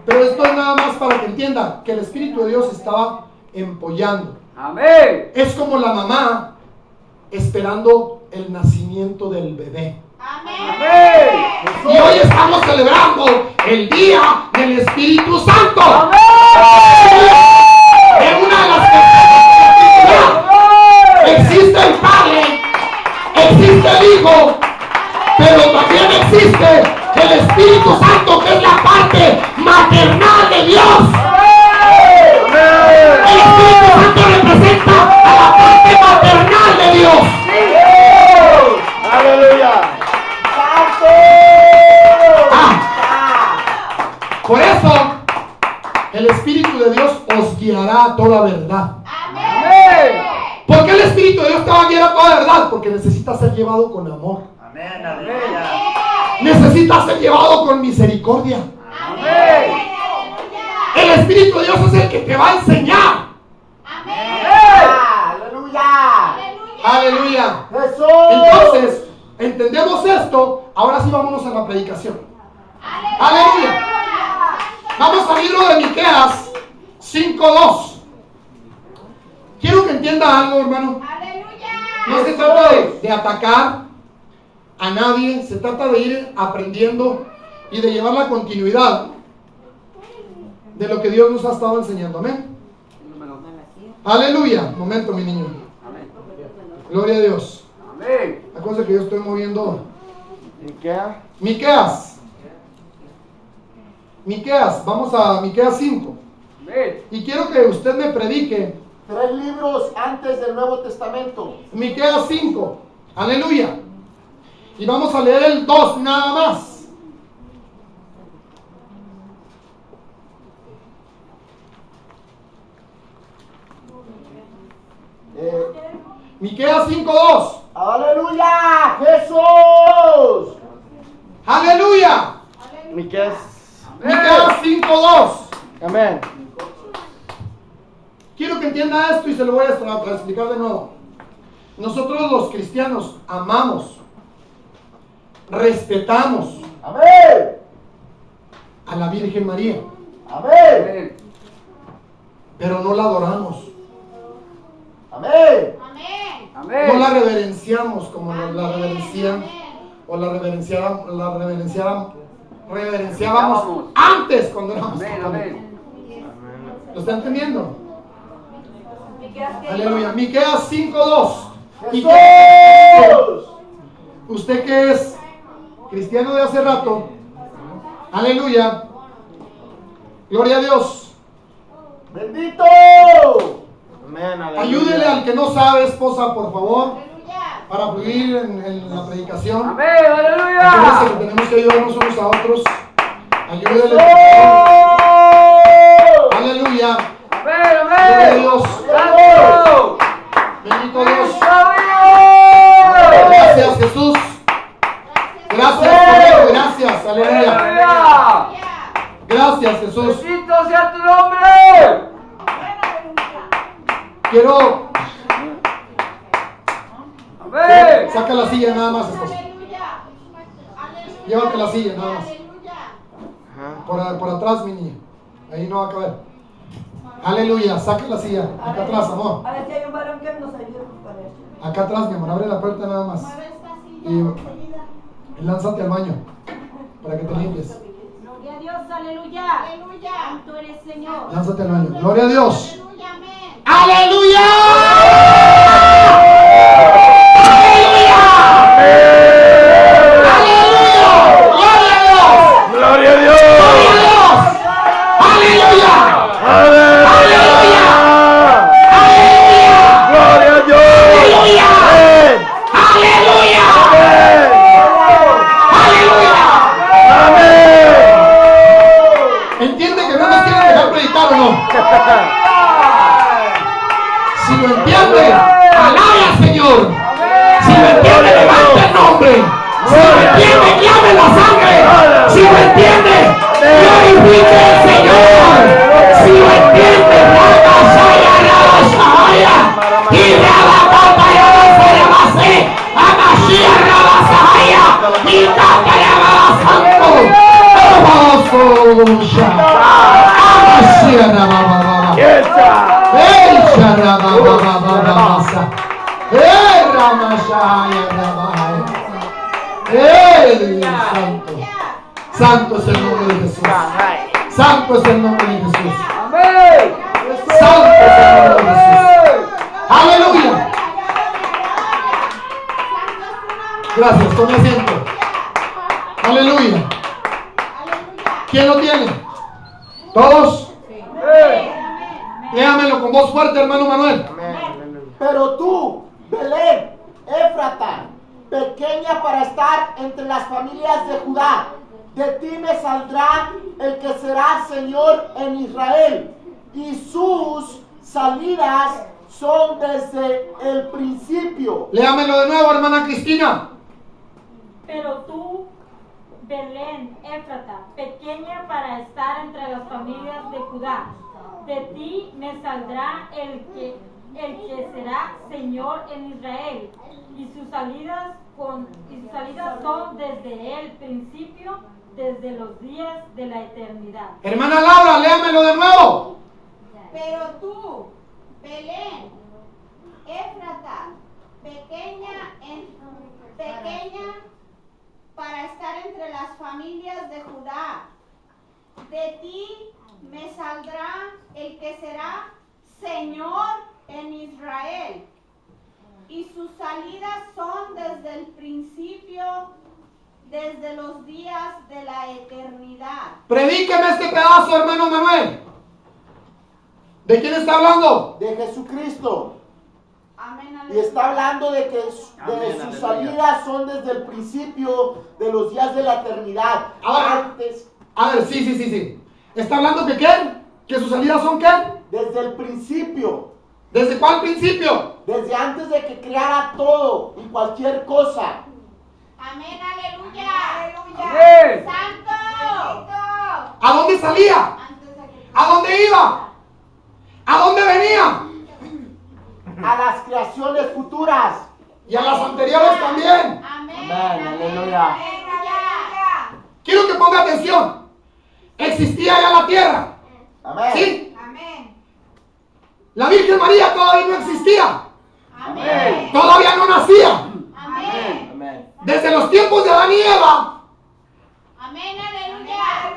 Pero esto es nada más para que entiendan que el Espíritu de Dios estaba empollando. Amén. Es como la mamá esperando el nacimiento del bebé. Amén. Y hoy estamos celebrando el Día del Espíritu Santo. Amén. En una de las que existe el Padre, existe el Hijo, pero también existe el Espíritu Santo, que es la parte maternal de Dios. El Espíritu Santo representa a la parte maternal de Dios. Aleluya. Por eso, el Espíritu de Dios os guiará a toda verdad. Amén. ¿Por qué el Espíritu de Dios te va a guiar a toda verdad? Porque necesita ser llevado con amor. Amén, aleluya. Necesita ser llevado con misericordia. Amén. El Espíritu de Dios es el que te va a enseñar. Aleluya. Aleluya. Jesús. Entonces, entendemos esto. Ahora sí vámonos a la predicación. Aleluya. Vamos al libro de Miqueas 5:2. Quiero que entienda algo, hermano. No se trata de atacar a nadie, se trata de ir aprendiendo y de llevar la continuidad de lo que Dios nos ha estado enseñando. Amén. Aleluya. Momento, mi niño. Amén. Gloria a Dios. Amén. Acuérdense que yo estoy moviendo. Miqueas. Miqueas, vamos a Miqueas 5. Amén. Y quiero que usted me predique 3 libros antes del Nuevo Testamento. Miqueas 5. Aleluya. Y vamos a leer el 2 nada más. Miqueas 5:2. Aleluya. Jesús. Aleluya. Miqueas. Miqueas 5:2. Amén. Quiero que entienda esto y se lo voy a explicar de nuevo. Nosotros los cristianos amamos, respetamos Amén. a la Virgen María, Amén. pero no la adoramos, Amén. no Amén. la reverenciamos como la reverencian o la reverenciábamos antes cuando éramos Amén. católicos. Amén. ¿Lo está entendiendo? Miqueas, ¿qué Aleluya. Miqueas 5:2. ¿Y Jesús. usted que es cristiano de hace rato? Aleluya. Gloria a Dios. Bendito. Amén, aleluya. Ayúdele al que no sabe, esposa, por favor, para fluir en la predicación. Amén. Acuérdense Aleluya. que tenemos que ayudarnos unos a otros. Ayúdele. Aleluya. Amén. Gloria a Amén. Dios. Santo. Bendito Dios. Aleluya. Gracias, Jesús. Gracias, Padre. Gracias. Aleluya. Aleluya. Gracias, Jesús. Bendito sea tu nombre. Quiero. Amén. Saca la silla nada más, esposa. Llévate la silla nada más. Ajá. Por atrás, mi niña. Ahí no va a caber. Aleluya. Saca la silla. Acá atrás, amor. A ver si hay un varón que nos ayude con esto. Acá atrás, mi amor. Abre la puerta nada más. Y lánzate al baño para que te limpies. Gloria a Dios, aleluya. Aleluya. Santo eres, Señor. Lánzate al baño. Gloria a Dios. Aleluya, amén. ¡Aleluya! ¡Gloria a Dios! ¡Aleluya! ¡Aleluya! ¡Gloria a Dios! ¡Aleluya! ¿Entiende que no nos quieren dejar predicar o no? Si lo entiende, alabe al Señor. Si lo entiende, levante el nombre. Si lo entiende, clame la sangre. Si lo entiende, glorifique al Señor. Si lo entiende, Rabashaya, Rabashaya, y Rabapapaya, Rabase, Amashia, Rabasaya, y Tataraba Santo. Amashia, Rabababa. Santo. Santo es el nombre de Jesús. Santo es el nombre de Jesús. Santo es el nombre de Jesús. Aleluya. Gracias, tome asiento. Aleluya. ¿Quién lo tiene? ¿Todos? Léamelo con voz fuerte, hermano Manuel. Pero tú, Belén, Éfrata, pequeña para estar entre las familias de Judá, de ti me saldrá el que será Señor en Israel, y sus salidas son desde el principio. Léamelo de nuevo, hermana Cristina. Pero tú, Belén, Éfrata, pequeña para estar entre las familias de Judá, de ti me saldrá el que será Señor en Israel, y sus salidas son desde el principio, desde los días de la eternidad. Hermana Laura, léamelo de nuevo. Pero tú, Belén, Éfrata, pequeña para estar entre las familias de Judá, de ti me saldrá el que será Señor en Israel, y sus salidas son desde el principio, desde los días de la eternidad. Predíqueme este pedazo, hermano Manuel. ¿De quién está hablando? De Jesucristo. Amén, Y aleluya. está hablando de que Amén, sus aleluya. salidas son desde el principio de los días de la eternidad. Ahora- Antes, A ver, sí. ¿Está hablando que qué? ¿Que sus salidas son qué? desde el principio, ¿Desde cuál principio? desde antes de que creara todo y cualquier cosa. Amén, aleluya. Amén. Santo. ¿A dónde salía? Antes de que- ¿A dónde iba? ¿A dónde venía? A las creaciones futuras. Y a las anteriores también. Amén, Amén, aleluya. aleluya. Quiero que ponga atención. Existía ya la tierra. Amén. ¿Sí? Amén. La Virgen María todavía no existía. Amén. Todavía no nacía. Amén. Amén. Desde los tiempos de Adán y Eva, Amén, aleluya.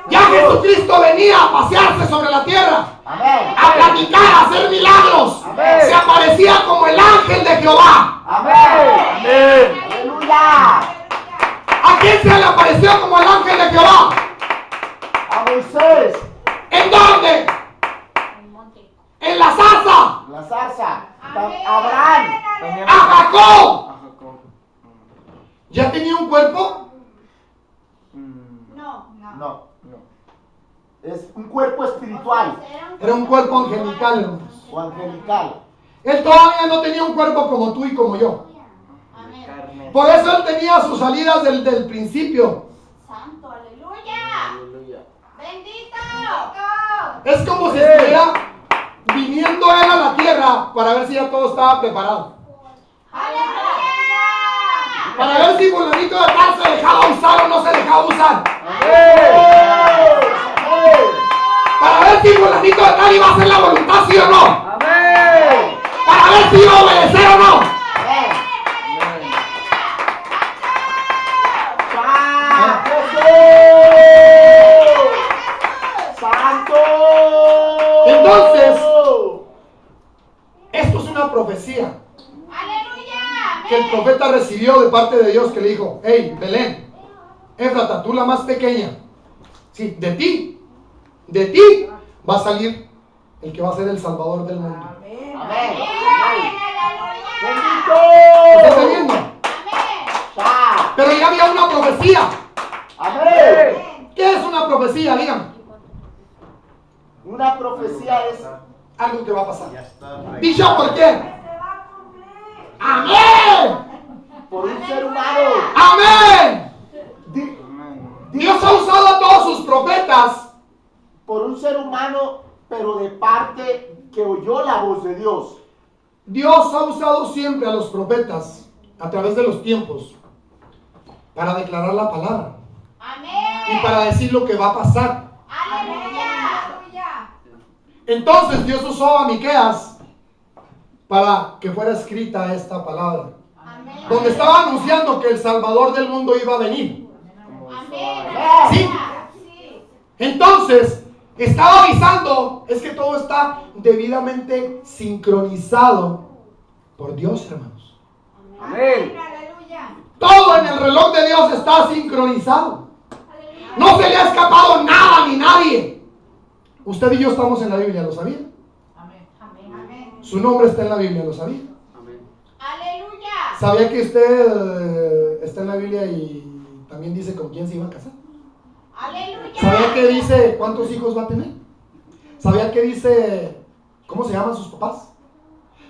ya Jesucristo venía a pasearse sobre la tierra, Amén. a platicar, a hacer milagros. Amén. Se aparecía como el ángel de Jehová. Amén. Aleluya. ¿A quién se le apareció como el ángel de Jehová? A Moisés. ¿En dónde? En la zarza. La zarza. Amén. Abraham. A Jacob. ¿Ya tenía un cuerpo? No. No. Es un cuerpo espiritual Era un cuerpo angelical, hermanos. o angelical. Él todavía no tenía un cuerpo como tú y como yo. Amén. Por eso él tenía sus salidas del principio. Santo, aleluya. Bendito. Es como si estuviera viniendo él a la tierra para ver si ya todo estaba preparado. Aleluya. Para ver si fulanito de tal se dejaba usar o no se dejaba usar. Para ver si fulanito de tal iba a hacer la voluntad, sí o no. Amén. Para ver si iba a obedecer o no. recibió de parte de Dios que le dijo, hey, Belén, Éfrata, tú la más pequeña, sí, de ti va a salir el que va a ser el Salvador del mundo. Amén. Amén. ¿Estás Bendito. viendo? Ah, Pero ya había una profecía. Amén. ¿Qué es una profecía? Díganme. Una profecía es Algo que va a pasar. Dicho por quién. Amén. por un ser humano. Amén. Di- Dios ha usado a todos sus profetas. por un ser humano, pero de parte que oyó la voz de Dios. Dios ha usado siempre a los profetas a través de los tiempos para declarar la palabra y para decir lo que va a pasar. Entonces Dios usó a Miqueas para que fuera escrita esta palabra, donde estaba anunciando que el Salvador del mundo iba a venir. ¿Sí? Entonces estaba avisando, es que todo está debidamente sincronizado por Dios, hermanos. Amén. Todo en el reloj de Dios está sincronizado. No se le ha escapado nada ni nadie. Usted y yo estamos en la Biblia, ¿lo sabía? Su nombre está en la Biblia, ¿lo sabía? ¿Sabía que usted está en la Biblia y también dice con quién se iba a casar? ¿Sabía que dice cuántos hijos va a tener? ¿Sabía que dice cómo se llaman sus papás?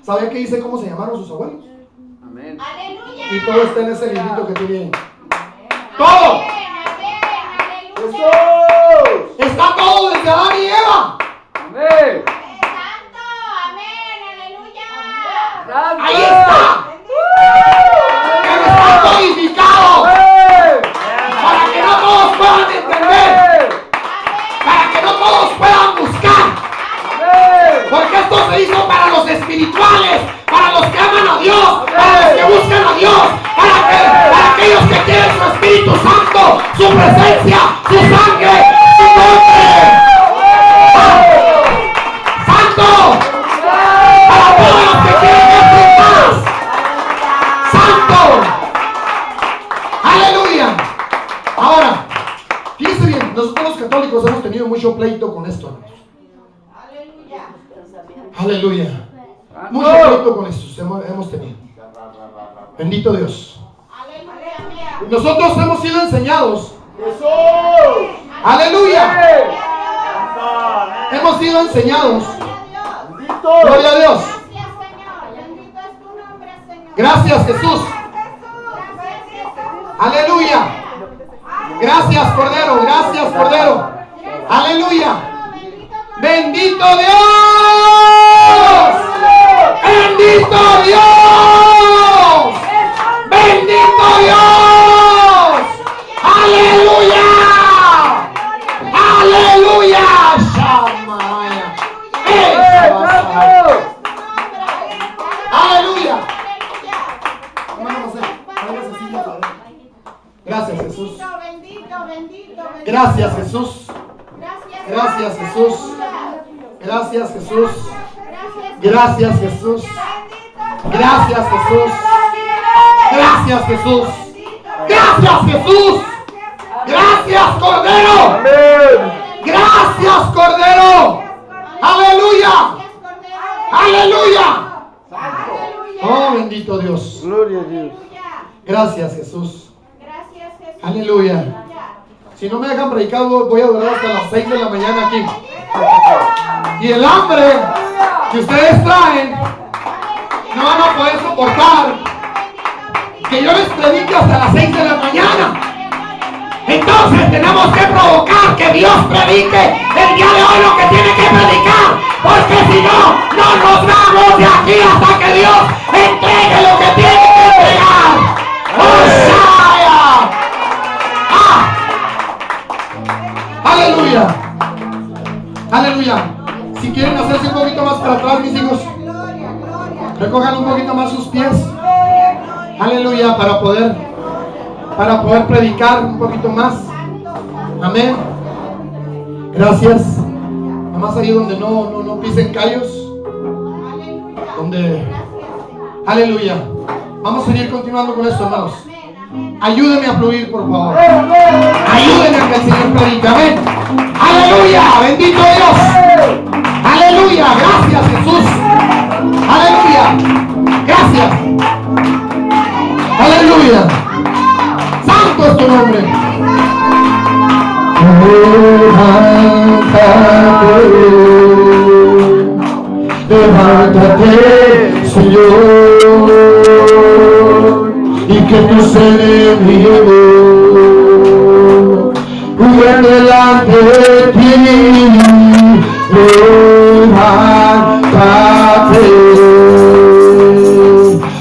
¿Sabía que dice cómo se llamaron sus abuelos? Amén. Y todo está en ese librito que tiene. ¡Todo! Jesús. Está todo desde Adán y Eva. Amén. Ahí está. Pero está codificado para que no todos puedan entender, para que no todos puedan buscar. Porque esto se hizo para los espirituales, para los que aman a Dios, para los que buscan a Dios, para aquellos que quieren su Espíritu Santo, su presencia, su sangre, su nombre. ¡Santo! Para todos los que quieren ver paz. ¡Santo! ¡Aleluya! Ahora, fíjense bien, nosotros los católicos hemos tenido mucho pleito con esto, hermanos. Aleluya. Mucho pleito con esto hemos tenido. Bendito Dios. Nosotros hemos sido enseñados. Jesús. Aleluya. Hemos sido enseñados. Bendito. Gloria a Dios. Gracias, Jesús. Aleluya. Gracias, Cordero. Gracias, Cordero. Aleluya. Bendito Dios. Bendito Dios. Bendito Dios. Aleluya. Aleluya. Shamaya. Aleluya. Gracias, Jesús. Gracias, Jesús. Gracias, Jesús. Gracias, Jesús. Gracias, Jesús. Gracias, Jesús. Gracias, Jesús. Gracias, Jesús. Gracias, Cordero. Gracias, Cordero. Aleluya. Aleluya. Oh, bendito Dios. Gloria a Dios. Gracias, Jesús. Aleluya. Si no me dejan predicar, voy a durar hasta las 6 de la mañana aquí. Y el hambre que ustedes traen, no van a poder soportar que yo les predique hasta las 6 de la mañana. Entonces tenemos que provocar que Dios predique el día de hoy lo que tiene que predicar, porque si no, no nos vamos de aquí hasta que Dios entregue lo que tiene que entregar. ¡Hosaya! ¡Ah! ¡Aleluya! ¡Aleluya! Si quieren hacerse un poquito más para atrás, mis hijos, recojan un poquito más sus pies. Aleluya, para poder predicar un poquito más. Amén. Gracias. Nada más ahí donde no pisen callos. Donde, aleluya. Vamos a seguir continuando con esto, hermanos. Ayúdenme a fluir, por favor. Ayúdenme a que el Señor predique. Amén. Aleluya. Bendito Dios. Aleluya. Gracias, Jesús. Aleluya. Gracias. Aleluya. Santo es tu nombre. Levántate, Señor, y que tus enemigos huyan delante de ti.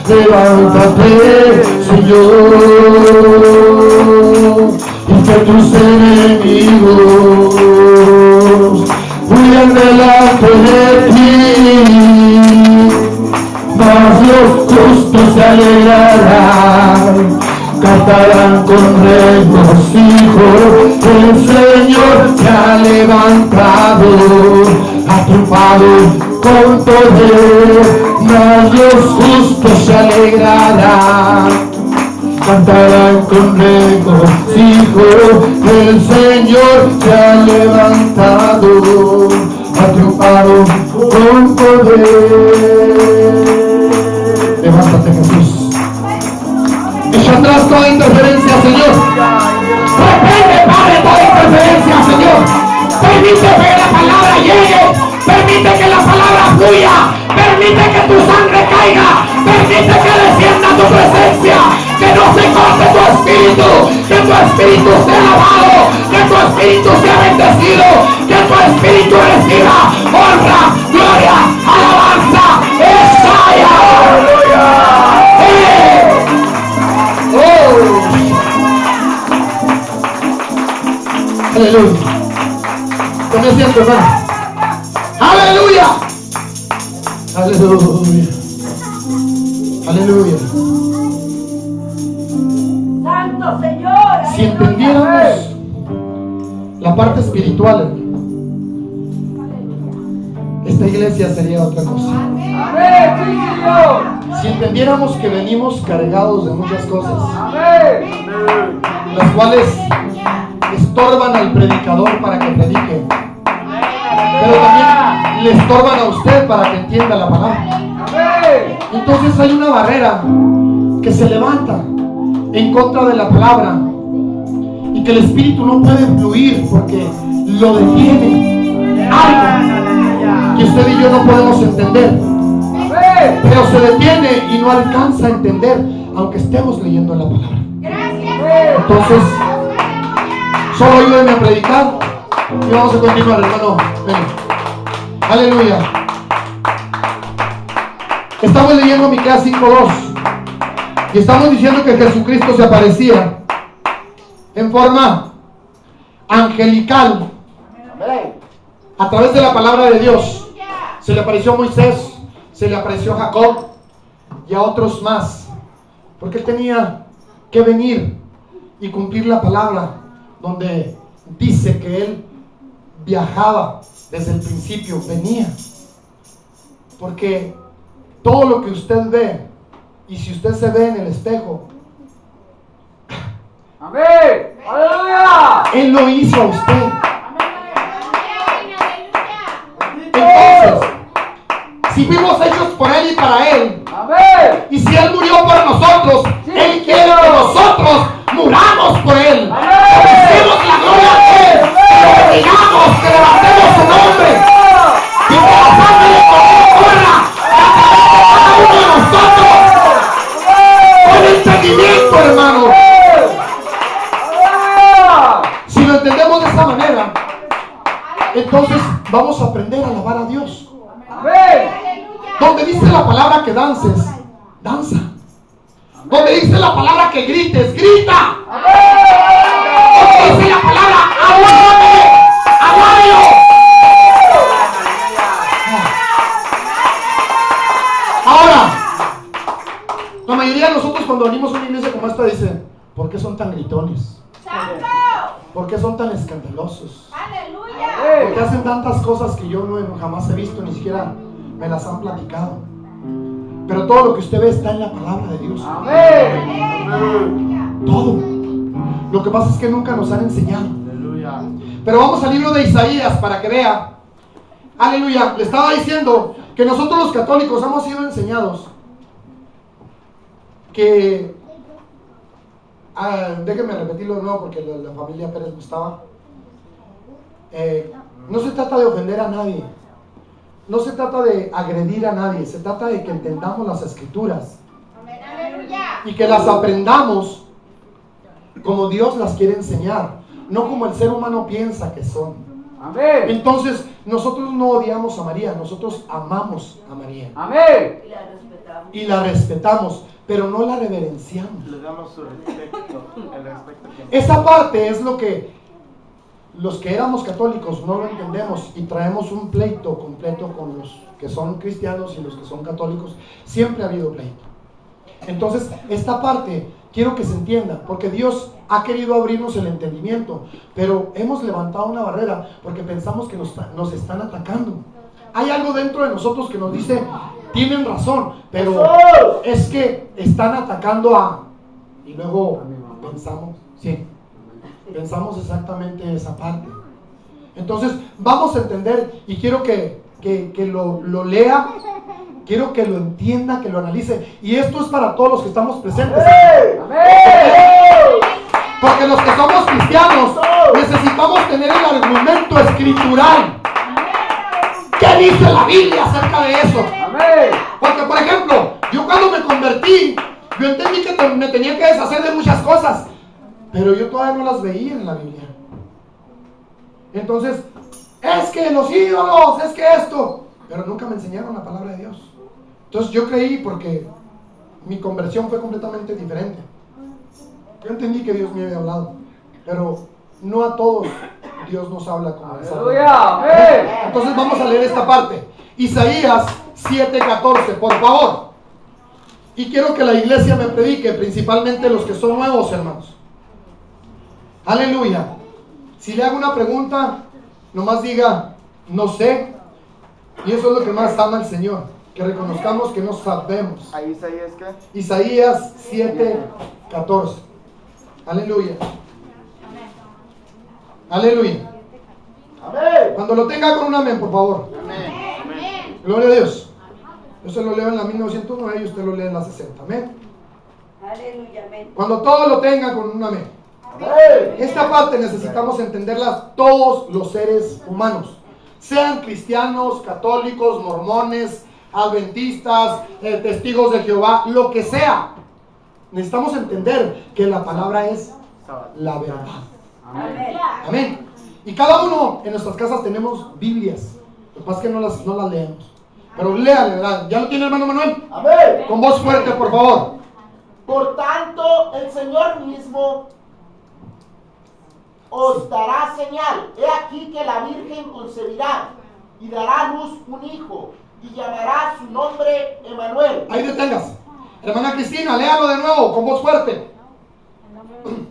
Levántate, Señor, y que tus enemigos huyan delante de ti. Mas los justos se alegrarán, cantarán con regocijo. El Señor se ha levantado, ha triunfado con poder. Mas los justos se alegrarán, cantarán con regocijo. El Señor se ha levantado, ha triunfado con poder. Levántate, Jesús. Echa atrás toda interferencia, Señor. Reprende, Padre, toda interferencia, Señor. Permite que la palabra llegue. Permite que la palabra fluya. Permite que tu sangre caiga. Permite que descienda tu presencia. Que no se corte tu espíritu. Que tu espíritu sea lavado. Que tu espíritu sea bendecido. Que tu espíritu reciba honra, gloria, alabanza. ¡Esaya! Aleluya. Tome asiento, hermano. Aleluya. Aleluya. Aleluya. Santo Señor. Si entendiéramos la parte espiritual, esta iglesia sería otra cosa. Si entendiéramos que venimos cargados de muchas cosas, las cuales estorban al predicador para que predique, pero también le estorban a usted para que entienda la palabra. Entonces hay una barrera que se levanta en contra de la palabra y que el espíritu no puede fluir porque lo detiene algo que usted y yo no podemos entender, pero se detiene y no alcanza a entender aunque estemos leyendo la palabra. Entonces solo ayúdenme a predicar y vamos a continuar, hermano. Ven. Aleluya. Estamos leyendo Miqueas 5:2 y estamos diciendo que Jesucristo se aparecía en forma angelical a través de la palabra de Dios. Se le apareció a Moisés, se le apareció a Jacob y a otros más, porque él tenía que venir y cumplir la palabra, donde dice que él viajaba desde el principio, venía, porque todo lo que usted ve, y si usted se ve en el espejo, Amén. Aleluya. él lo hizo a usted. Entonces, si fuimos hechos por él y para él, Amén. y si él murió por nosotros, él quiere que nosotros muramos por él, que demos la gloria a él, que lo bendigamos, que levantemos su nombre, y que la sangre de Cristo corra a través de cada uno de nosotros con entendimiento, hermano. Si lo entendemos de esa manera, entonces vamos a aprender a alabar a Dios. Donde dice la palabra que dances, danza. Donde dice la palabra que grites, grita. Donde dice la palabra alábame, alábalo. Ahora, la mayoría de nosotros cuando venimos a una iglesia como esta dicen, ¿por qué son tan gritones? ¿Por qué son tan escandalosos? ¿Por qué hacen tantas cosas que yo no jamás he visto, ni siquiera me las han platicado? Pero todo lo que usted ve está en la palabra de Dios. Amén. Todo. Lo que pasa es que nunca nos han enseñado. Aleluya. Pero vamos al libro de Isaías para que vea. Aleluya. Le estaba diciendo que nosotros los católicos hemos sido enseñados que... déjenme repetirlo de nuevo porque la familia Pérez no estaba. No se trata de ofender a nadie. No se trata de agredir a nadie. Se trata de que entendamos las escrituras. Y que las aprendamos como Dios las quiere enseñar. No como el ser humano piensa que son. Amén. Entonces, nosotros no odiamos a María. Nosotros amamos a María. Amén. Y la respetamos. Y la respetamos, pero no la reverenciamos. Le damos su respeto, el respeto que Esa parte es lo que los que éramos católicos no lo entendemos y traemos un pleito completo con los que son cristianos y los que son católicos. Siempre ha habido pleito. Entonces, esta parte quiero que se entienda, porque Dios ha querido abrirnos el entendimiento, pero hemos levantado una barrera porque pensamos que nos están atacando. Hay algo dentro de nosotros que nos dice, tienen razón, pero es que están atacando a... Y luego pensamos, sí, pensamos exactamente esa parte. Entonces, vamos a entender y quiero que lo lea, quiero que lo entienda, que lo analice. Y esto es para todos los que estamos presentes. Porque los que somos cristianos necesitamos tener el argumento escritural. ¿Qué dice la Biblia acerca de eso? Porque, por ejemplo, yo cuando me convertí, yo entendí que me tenía que deshacer de muchas cosas, pero yo todavía no las veía en la Biblia. Entonces, es que los ídolos, es que esto, pero nunca me enseñaron la palabra de Dios. Entonces yo creí porque mi conversión fue completamente diferente. Yo entendí que Dios me había hablado, pero no a todos Dios nos habla como Aleluya. Entonces vamos a leer esta parte. Isaías 7:14, por favor. Y quiero que la iglesia me predique, principalmente los que son nuevos, hermanos. Aleluya. Si le hago una pregunta, nomás diga, no sé. Y eso es lo que más ama el Señor, que reconozcamos que no sabemos. ¿Ahí Isaías qué? Isaías 7:14. Aleluya. Aleluya. Amén. Cuando lo tenga con un amén, por favor. Amén. Gloria a Dios. Yo se lo leo en la 1909 y usted lo lee en la 60. Amén. Aleluya, amén. Cuando todo lo tenga con un amén. Amén. Esta parte necesitamos entenderla todos los seres humanos. Sean cristianos, católicos, mormones, adventistas, testigos de Jehová, lo que sea. Necesitamos entender que la palabra es la verdad. Amén. Amén. Y cada uno en nuestras casas tenemos Biblias. Lo que pasa es que no las leemos. Pero léale, ¿verdad? ¿Ya lo tiene, hermano Manuel? Amén. Con voz fuerte, por favor. Por tanto, el Señor mismo os dará señal. He aquí que la Virgen concebirá y dará a luz un hijo y llamará su nombre Emmanuel. Ahí detengas. Hermana Cristina, léalo de nuevo, con voz fuerte. En nombre de Jesús.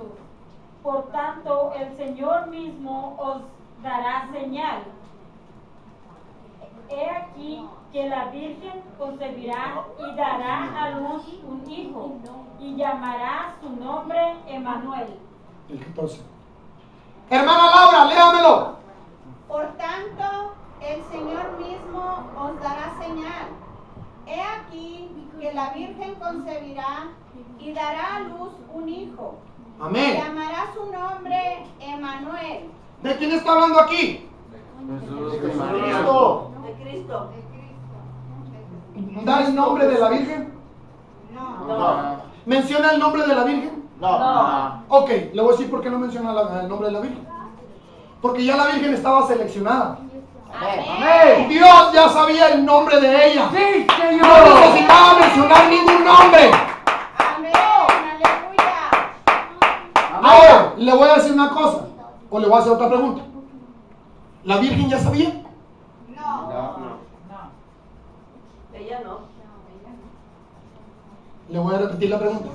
Por tanto, el Señor mismo os dará señal. He aquí que la Virgen concebirá y dará a luz un hijo y llamará su nombre Emmanuel. El 14. Hermana Laura, léamelo. Por tanto, el Señor mismo os dará señal. He aquí que la Virgen concebirá y dará a luz un hijo. Amén. Llamará su nombre Emmanuel. ¿De quién está hablando aquí? Cristo. De Cristo. ¿Da el nombre de la Virgen? No. ¿Menciona el nombre de la Virgen? No. Ok, le voy a decir por qué no menciona el nombre de la Virgen. Porque ya la Virgen estaba seleccionada. Amén. Dios ya sabía el nombre de ella. Sí, No Señor. necesitaba mencionar ningún nombre. Amén. Aleluya. Ahora, le voy a decir una cosa. O le voy a hacer otra pregunta. ¿La Virgen ya sabía? No. Ella no. Le voy a repetir la pregunta.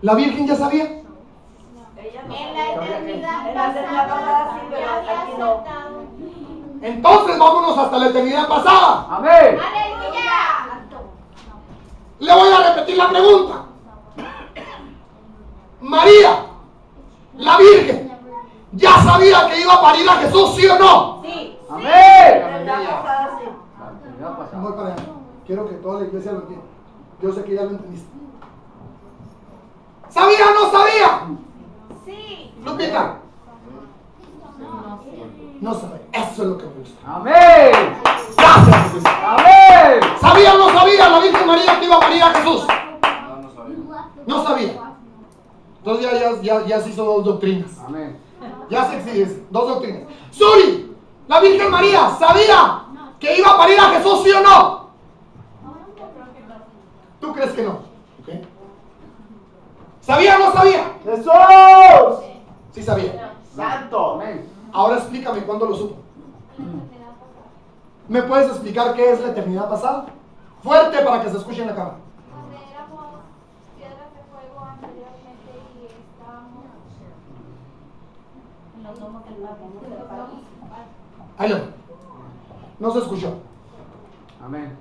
¿La Virgen ya sabía? Ella no. En la eternidad En la eternidad pasada sí, pero ya había aquí no. aceptado. Entonces vámonos hasta la eternidad pasada. Amén. Aleluya. Le voy a repetir la pregunta. María, la Virgen, ¿ya sabía que iba a parir a Jesús, sí o no? Sí. Amén. Voy para allá. Quiero que toda la iglesia lo entienda. Yo sé que ya lo entendiste. ¿Sabía o no sabía? Sí. Lupita. No sabe. Eso es lo que me gusta. Amén. Gracias, Jesús. Amén. ¿Sabía o no sabía la Virgen María que iba a parir a Jesús? No sabía. Entonces ya se hizo dos doctrinas. Amén. Ya se exige dos doctrinas. Suri, la Virgen María, ¿sabía que iba a parir a Jesús, sí o no? ¿Tú crees que no? ¿Ok? ¿Sabía o no sabía? ¡Jesús! Sí sabía. ¡Santo! Amén. Ahora explícame cuándo lo supo. ¿Me puedes explicar qué es la eternidad pasada? Fuerte para que se escuche en la cámara. Donde éramos piedras de fuego anteriormente y estábamos en los lomos del mar. Ahí lo. No se escuchó. Amén.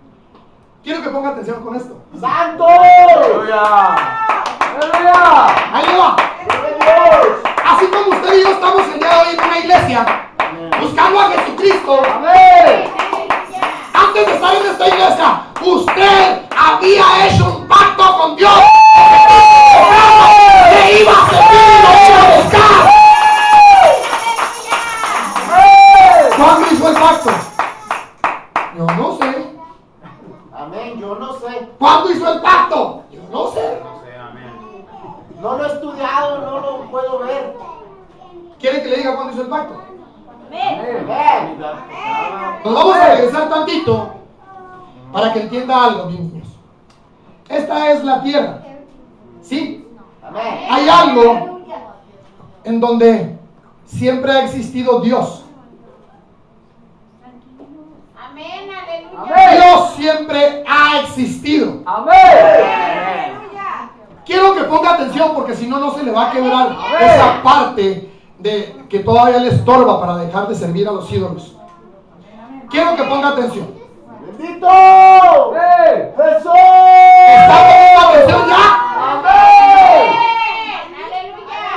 Quiero que ponga atención con esto. ¡Santo! Aleluya. Ahí le va. Así como usted y yo estamos el día de hoy en una iglesia buscando a Jesucristo. Amén. Antes de estar en esta iglesia, usted había hecho un pacto con Dios. Que iba a servir y lo iba a buscar. ¿Cuándo hizo el pacto? Yo no sé. Amén, yo no sé. ¿Cuándo hizo el pacto? Yo no sé. No lo he estudiado, no lo puedo ver. ¿Quiere que le diga cuándo hizo el pacto? Amén. Amén. Nos vamos a regresar tantito para que entienda algo, mis niños. Esta es la tierra. ¿Sí? Amén. Hay algo en donde siempre ha existido Dios. Amén, aleluya. Amén. Dios siempre ha existido. Amén. Quiero que ponga atención porque si no, no se le va a quebrar esa parte de que todavía le estorba para dejar de servir a los ídolos. Quiero que ponga atención. ¡Bendito! Amén. ¡Jesús! ¿Está poniendo atención ya? ¡Amén! Aleluya.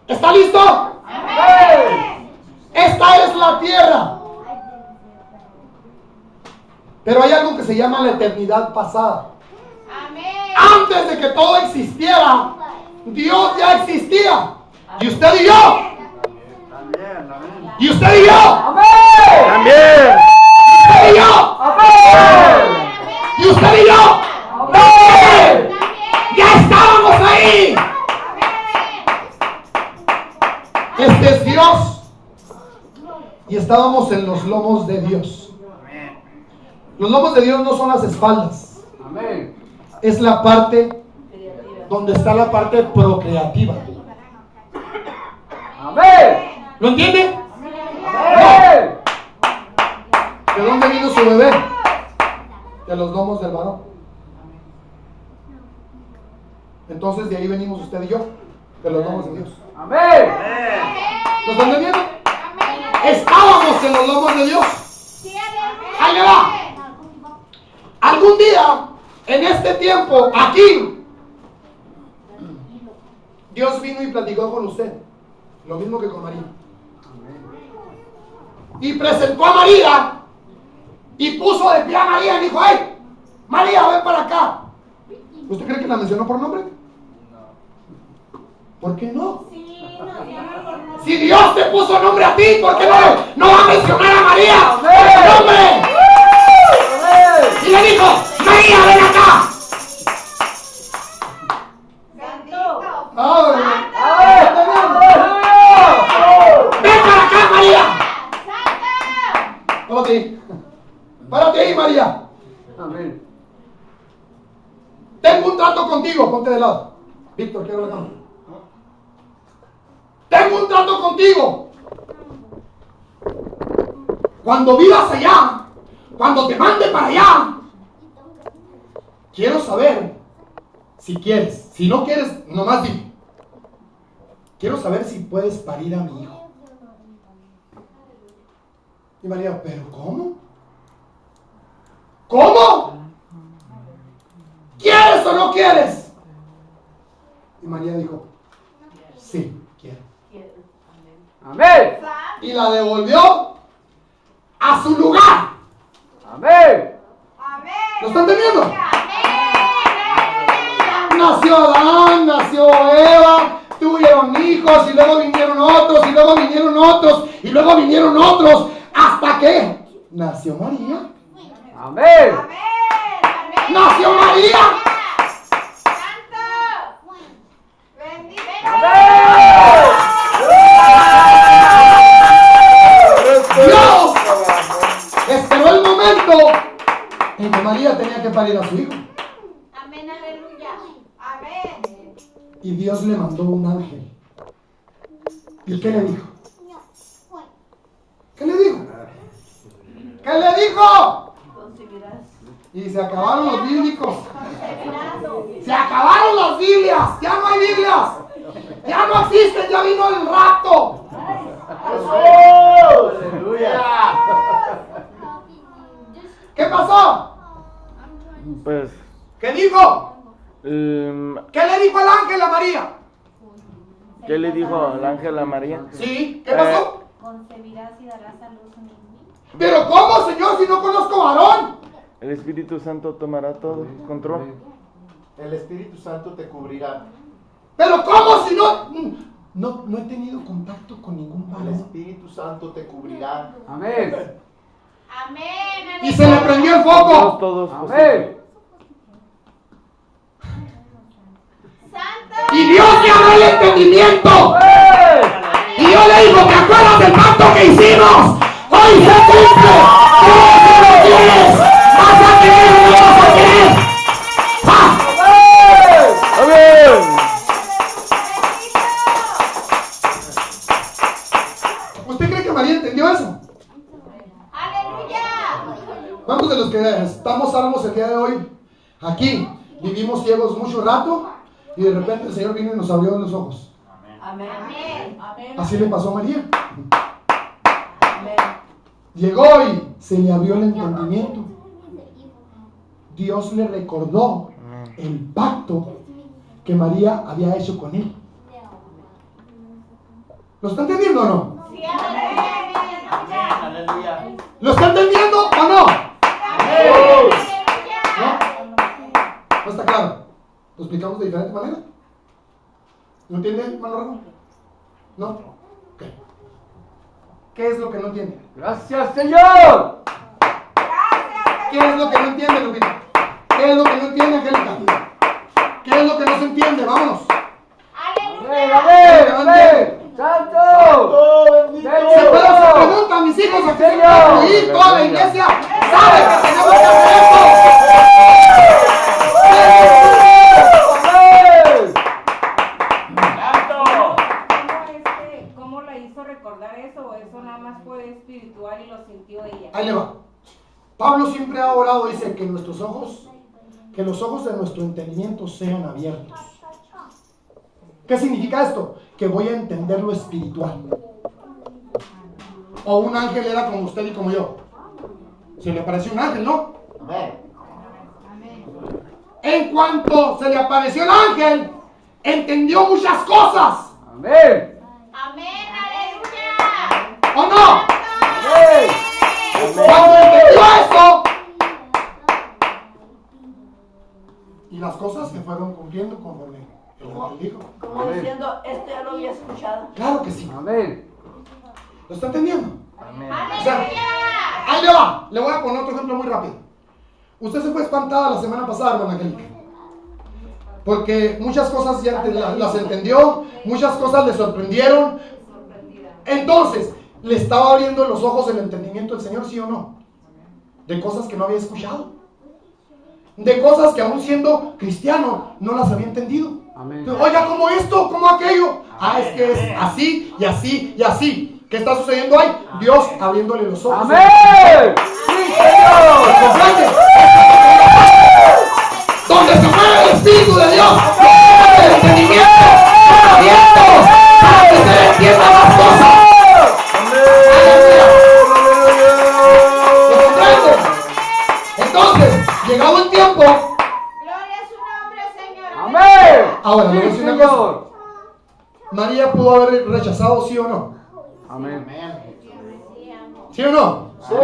¿Está listo? Amén. Esta es la tierra. Pero hay algo que se llama la eternidad pasada. Amén. Antes de que todo existiera, Dios ya existía. Y usted y yo. Y usted y yo. Amén. También. Usted y yo. Amén. Y usted y yo. Amén. Ya estábamos ahí. Este es Dios. Y estábamos en los lomos de Dios. Los lomos de Dios no son las espaldas. Amén. Es la parte donde está la parte procreativa. Amén. ¿Lo entiende? Amén. ¿De dónde vino su bebé? De los lomos del varón. Entonces de ahí venimos usted y yo, de los lomos de Dios. Amén. ¿Lo están entendiendo? Estábamos en los lomos de Dios. Ahí le va. Algún día, en este tiempo, aquí, Dios vino y platicó con usted. Lo mismo que con María. Y presentó a María y puso de pie a María y dijo: ¡ay, María, ven para acá! ¿Usted cree que la mencionó por nombre? ¿Por qué no? Sí, nos llama por nombre. Si Dios te puso nombre a ti, ¿por qué no va a mencionar a María por Amén. su nombre? Y le dijo: María, ven acá. Bendito. Ven para acá, María. Santo. Párate ahí. Párate ahí, María. Amén. Tengo un trato contigo. Ponte de lado. Víctor, quiero la cámara. Tengo un trato contigo. Cuando vivas allá, cuando te mande para allá, quiero saber si quieres. Si no quieres, nomás dime. Quiero saber si puedes parir a mi hijo. Y María: ¿pero cómo? ¿Cómo? quieres? Y María dijo, sí, quiero. Amén. Y la devolvió a su lugar. Amén. ¿Lo están entendiendo? Nació Adán, nació Eva, tuvieron hijos y luego vinieron otros y luego vinieron otros y luego vinieron otros hasta que nació María. Amén. ¡Nació María! Dios esperó el momento en que María tenía que parir a su hijo. Amén, aleluya. Amén. Y Dios le mandó un ángel. ¿Y qué le dijo? ¿Qué le dijo? ¿Qué le dijo? Y se acabaron los bíblicos. Se acabaron las Biblias. Ya no hay Biblias. Ya no existen. Ya vino el rapto. ¡Aleluya! ¿Qué pasó? Pues, ¿Qué dijo? ¿qué ¿Qué le dijo el ángel a María? le dijo el ángel a María? Sí, ¿qué pasó? Concebirás y darás a luz un niño. Pero ¿cómo, Señor, si no conozco varón? El Espíritu Santo tomará todo control. El Espíritu Santo te cubrirá. Pero ¿cómo si no he tenido contacto con ningún El varón? Espíritu Santo te cubrirá. Amén. Amén. Y se le prendió el foco. Todos. Amén. Santo. Y Dios le abrió el entendimiento. Y yo le digo, ¿te acuerdas del pacto que hicimos? Hoy se cumple. Si lo quieres, vas a querer o no vas a querer. ¡Ah! ¡Amén! ¿Usted cree que María entendió eso? Aleluya. ¿Cuántos de los que estamos salvos el día de hoy aquí vivimos ciegos mucho rato y de repente el Señor vino y nos abrió los ojos? Amén. Amén. Así le pasó a María. Amén. Llegó y se le abrió el entendimiento. Dios le recordó el pacto que María había hecho con él. ¿Lo está entendiendo o no? Sí, aleluya. ¡Aleluya! ¿Lo está entendiendo o no? Aleluya. ¿No está claro? ¿Lo explicamos de diferente manera? ¿No entiende, hermano Ramón? ¿No? Ok. ¿Qué es lo que no entiende? Gracias, Señor. ¿Qué es lo que no entiende, Lupita? ¿Qué es lo que no entiende, Angélica? ¿Qué es lo que no se entiende? Vámonos. Amén, amén, amén. Santo. bendito! Se puede hacer preguntas, mis hijos, aquí se pueden oír, toda la iglesia sabe que tenemos que hacer ¿Cómo la hizo recordar eso? ¿O eso nada más fue espiritual y lo sintió ella? Ahí le va. Pablo siempre ha orado, dice que nuestros ojos, que los ojos de nuestro entendimiento sean abiertos. ¿Qué significa esto? Que voy a entender lo espiritual. O un ángel era como usted y como yo. Se le apareció un ángel, ¿no? Amén. En cuanto se le apareció el ángel, entendió muchas cosas. Amén. Amén. Aleluya. ¿O no? Amén. Cuando entendió eso, y las cosas se fueron cumpliendo conforme el ángel dijo. Como diciendo, esto ya lo había escuchado. Claro que sí. Amén. ¿Lo está entendiendo? Amén. O sea, ahí le va. Le voy a poner otro ejemplo muy rápido. Usted se fue espantada la semana pasada, hermana Angélica. Porque muchas cosas ya las entendió, muchas cosas le sorprendieron. Entonces, ¿le estaba abriendo los ojos el entendimiento del Señor, sí o no? De cosas que no había escuchado. De cosas que aún siendo cristiano no las había entendido. Amén. Oiga, ¿cómo esto? ¿Cómo aquello? Ah, es que es así y así y así. ¿Qué está sucediendo ahí? Dios abriéndole los ojos. Amén. Sí, Señor. ¿Comprende? Donde se mueve el Espíritu de Dios, el entendimiento, abiertos para que se entiendan las cosas. ¿Lo comprende? Entonces, llegado el tiempo, Gloria a su nombre, Señor. pudo haber rechazado, sí o no? Amén. ¿Sí o no? Sí.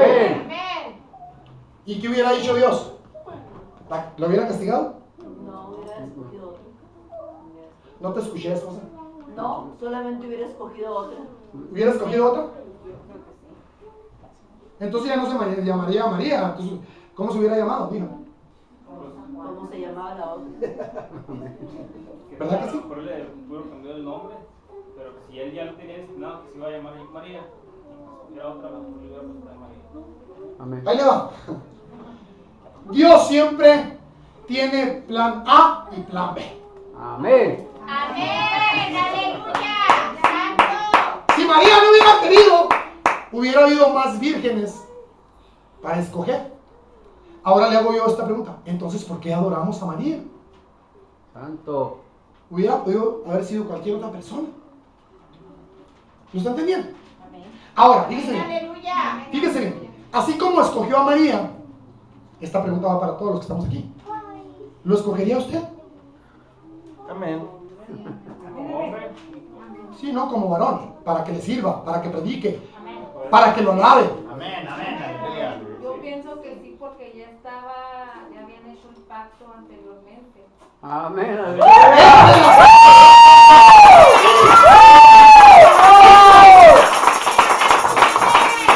¿Y qué hubiera dicho Dios? ¿Lo hubiera castigado? No, hubiera escogido otro. No te escuché, esposa. No, solamente hubiera escogido otra. ¿Hubiera escogido otra? Entonces ya no se llamaría María. Entonces, ¿cómo se hubiera llamado? Dijo. ¿Cómo se llamaba la otra? ¿Verdad que sí? Por él le pudo cambiar el nombre, pero si él ya lo tenía destinado, que se iba a llamar María, y era otra, le hubiera puesto María. Amén. Ahí le va. Dios siempre tiene plan A y plan B. Amén. Amén, aleluya, santo. Si María no hubiera querido, hubiera habido más vírgenes para escoger. Ahora le hago yo esta pregunta. Entonces, ¿por qué adoramos a María? Santo. Hubiera podido haber sido cualquier otra persona. ¿Lo está entendiendo? Ahora, fíjese bien. Aleluya. Fíjese bien. Así como escogió a María, esta pregunta va para todos los que estamos aquí. ¿Lo escogería usted? Amén. Como hombre, Sí, no, como varón. Para que le sirva, para que predique, para que lo alabe. amén, amén, aleluya. Yo pienso que sí, porque ya habían hecho un pacto anteriormente. Amén.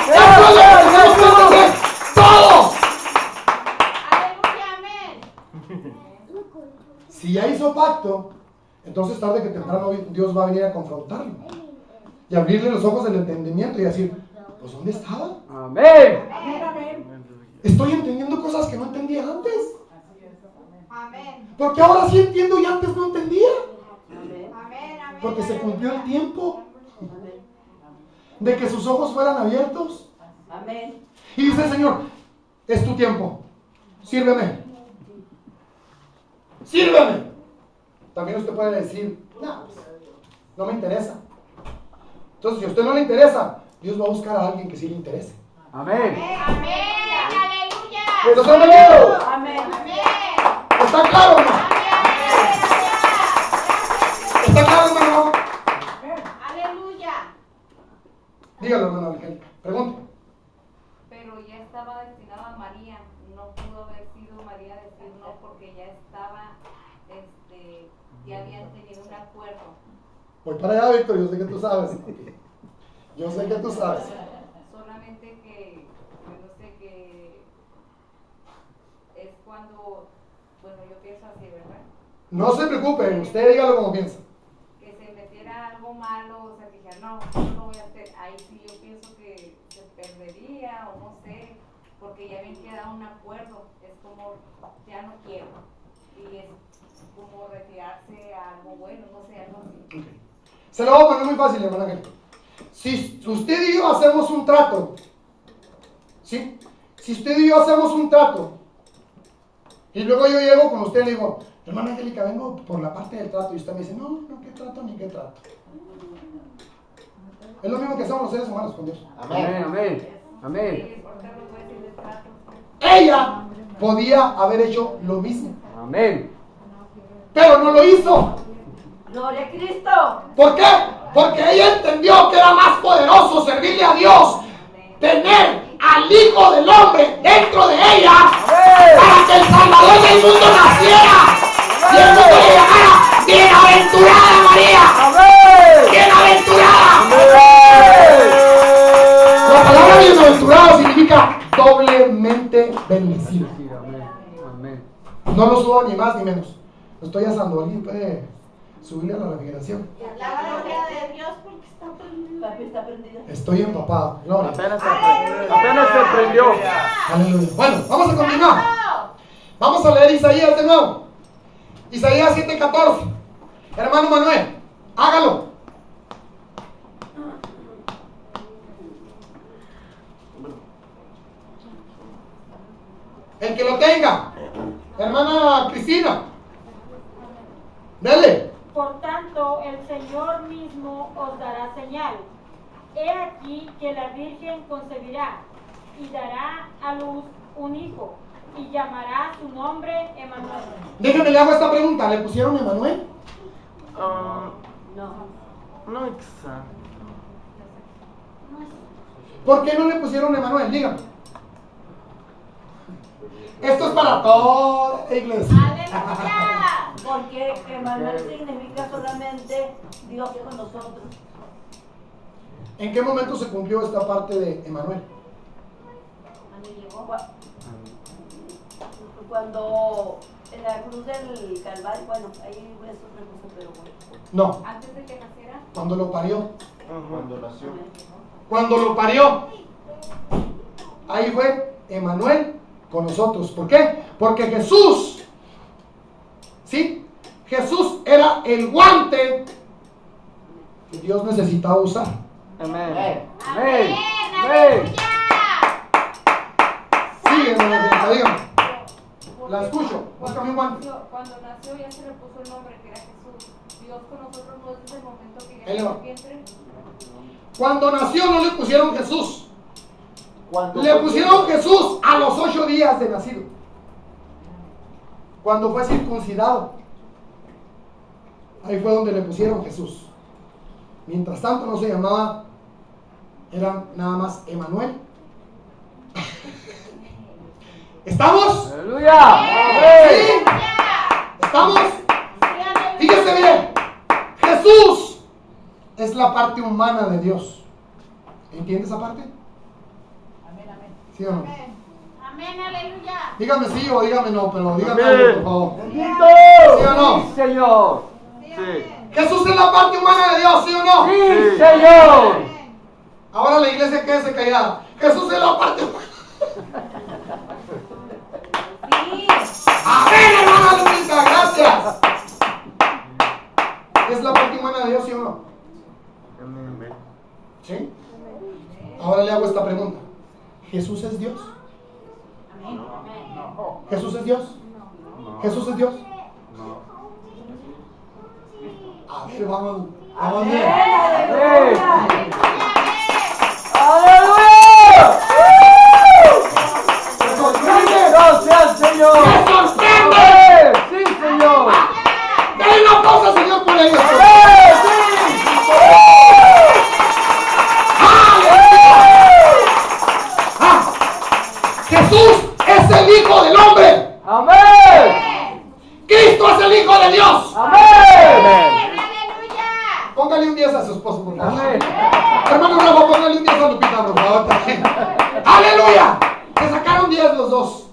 ¡Eso es lo que tenemos que entender todos! Aleluya, amén. Si ya hizo pacto, entonces tarde que temprano Dios va a venir a confrontarlo y abrirle los ojos del entendimiento y decir, pues ¿dónde estaba? Amén. Estoy entendiendo cosas que no entendía antes. Amén. Porque ahora sí entiendo y antes no entendía. Amén. Amén, amén. Porque se cumplió el tiempo Amén. de que sus ojos fueran abiertos. Amén. Y dice el Señor, es tu tiempo, sírveme. Sírveme. También usted puede decir, no, pues, no me interesa. Entonces, si a usted no le interesa, Dios va a buscar a alguien que sí le interese. Amén. Amén, aleluya. ¿Lo están entendiendo? Amén. Amén. ¿Está claro, hermano? ¿Está claro, hermano? Aleluya. Dígalo, hermano Angélica. Pregunte. Pero ya estaba destinado a María. No pudo haber sido María decir no, porque ya estaba, ya habían tenido un acuerdo. Voy para allá, Víctor. Yo sé que tú sabes. Yo sé que tú sabes. Solamente que, yo sé que es cuando, bueno, yo pienso así, ¿verdad? No se preocupe. Usted dígalo como piensa. Que se metiera algo malo, o sea, que dijera, no, no lo voy a hacer. Ahí sí yo pienso que se perdería, o no sé, porque ya habían quedado un acuerdo. Es como, ya no quiero. Y es como retirarse a algo bueno, no sé, algo así. Okay. Se lo voy a poner muy fácil, hermano Angélica. Si usted y yo hacemos un trato, ¿sí? Si usted y yo hacemos un trato, y luego yo llego con usted y le digo, hermana Angélica, vengo por la parte del trato, y usted me dice, no, qué trato ni qué trato. Es lo mismo que hacemos los seres humanos con Dios. Amén. Amén. Amén. Sí, porque no puede decir de trato. Ella podía haber hecho lo mismo, Amén. pero no lo hizo. Gloria a Cristo. ¿Por qué? Porque ella entendió que era más poderoso servirle a Dios, tener al Hijo del Hombre dentro de ella, para que el Salvador del mundo naciera y el mundo le llamara bienaventurada María. Bienaventurada. La palabra bienaventurado significa doblemente bendecido. Amén. Amén. No lo subo ni más ni menos. Lo estoy asando. ¿Alguien puede subirle a la refrigeración? La gloria de Dios porque está prendido. Papi está prendido. Estoy empapado. Gloria. Apenas se prendió. Aleluya. Bueno, vamos a continuar. Vamos a leer Isaías de nuevo. Isaías 7:14. Hermano Manuel, hágalo. El que lo tenga. Hermana Cristina. Dele. Por tanto, el Señor mismo os dará señal. He aquí que la Virgen concebirá y dará a luz un hijo y llamará su nombre Emmanuel. Déjeme le hago esta pregunta. ¿Le pusieron Emanuel? No. No, exacto. ¿Por qué no le pusieron Emanuel? Dígame. Esto es para toda la iglesia. ¡Aleluya! Porque Emanuel significa solamente Dios con nosotros. ¿En qué momento se cumplió esta parte de Emanuel? Cuando en la cruz del Calvario, bueno, ahí es otra cosa, pero bueno. No, Antes de que naciera. cuando lo parió. Cuando nació. Cuando lo parió. Ahí fue Emanuel con nosotros. ¿Por qué? Porque Jesús, ¿sí? Jesús era el guante que Dios necesitaba usar. Amén. ¡Amén! Amén. ¡Aleluya! Sí, hermana, dígame. La escucho. Búscame un guante. Cuando nació ya se le puso el nombre que era Jesús. Dios con nosotros no es desde el momento que ya Ahí le va. nació el vientre. Cuando nació no le pusieron Jesús. Cuando Le fue- pusieron Jesús a los 8 días de nacido. Cuando fue circuncidado. Ahí fue donde le pusieron Jesús. Mientras tanto no se llamaba, era nada más Emanuel. ¿Estamos? Aleluya. ¿Sí? ¿Estamos? Fíjese bien. Jesús es la parte humana de Dios. ¿Entiende esa parte? ¿Sí o no? Amén. Amén, aleluya. Dígame sí o dígame no, pero dígame Amén. algo, por favor. ¡Bendito! ¿Sí o no? Sí, Señor. Sí. Jesús es la parte humana de Dios, ¿sí o no? Sí, Señor. Ahora la iglesia quédese callada. Jesús es la parte humana. Sí. Amén, hermana Lupita, gracias. ¿Es la parte humana de Dios, sí o no? Amén. ¿Sí? Ahora le hago esta pregunta. ¿Jesús es Dios? ¿Jesús es Dios? ¿Jesús es Dios? A ver, vamos bien. Amén. ¡Aleluya! ¡Me sorprende! Gracias al Señor. ¡Me sorprende! Amén. Sí, Señor. ¡Denle un aplauso al Señor por ello! Jesús es el Hijo del Hombre. Amén. Cristo es el Hijo de Dios. Amén. ¡Aleluya! Póngale un 10 a su esposo, por favor. Amén. Hermano Bravo, póngale un 10 a Lupita, por favor. También. ¡Aleluya! Le sacaron 10 los dos.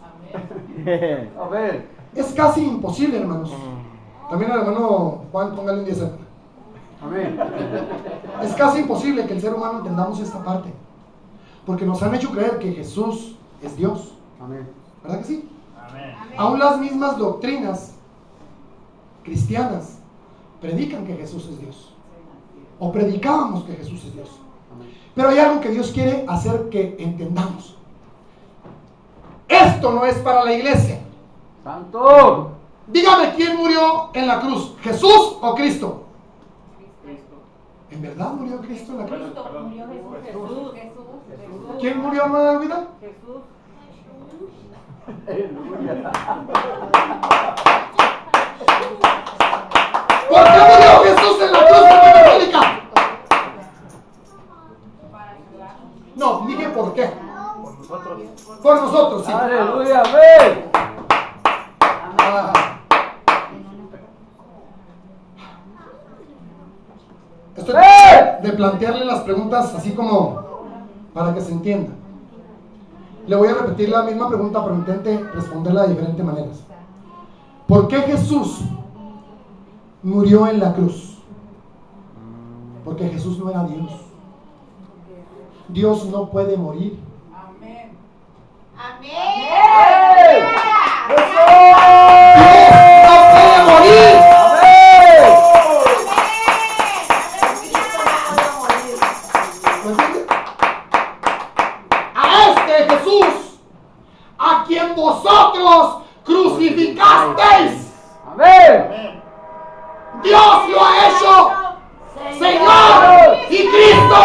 Amén. Es casi imposible, hermanos. También al hermano Juan, póngale un 10 a Amén. Es casi imposible que el ser humano entendamos esta parte. Porque nos han hecho creer que Jesús es Dios. Amén. ¿Verdad que sí? Amén. Aún las mismas doctrinas cristianas predican que Jesús es Dios. O predicábamos que Jesús es Dios. Pero hay algo que Dios quiere hacer que entendamos. Esto no es para la iglesia. Santo. Dígame, ¿quién murió en la cruz? ¿Jesús o Cristo? Cristo. ¿En verdad murió Cristo en la cruz? Cristo Perdón. murió Jesús. ¿Quién murió, hermana Alvida? Aleluya. ¿Por qué murió Jesús en la cruz católica? No, dije por qué. Por nosotros. Por nosotros, sí. Aleluya. Amén. Ah. Estoy de plantearle las preguntas así como para que se entienda. Le voy a repetir la misma pregunta, pero intente responderla de diferentes maneras. ¿Por qué Jesús murió en la cruz? Porque Jesús no era Dios. Dios no puede morir. Amén. Dios no puede morir. ¿Me entiende? A este Jesús, a quien vosotros crucificasteis, Amén. Dios lo ha hecho Señor y Cristo.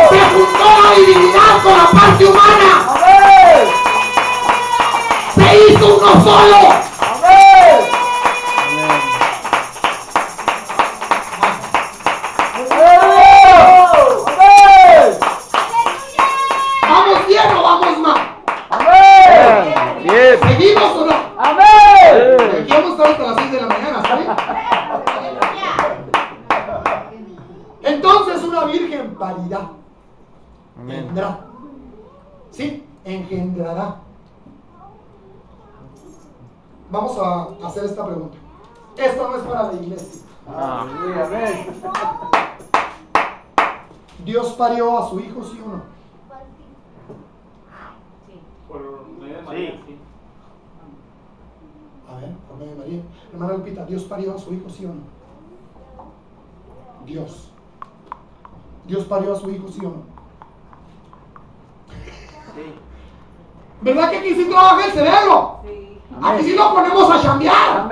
Se juntó la divinidad con la parte humana. Amén. parirá. Amén. Tendrá. ¿Sí? Engendrará. Vamos a hacer esta pregunta. Esto no es para la iglesia. Aleluya, amén. ¿Dios parió a su hijo, sí o no? Por medio de María, sí. A ver, por medio de María. Hermana Lupita, ¿Dios parió a su hijo, sí o no? Dios. ¿Dios parió a su hijo, sí o no? Sí. ¿Verdad que aquí sí trabaja el cerebro? Sí. Aquí sí lo ponemos a chambear.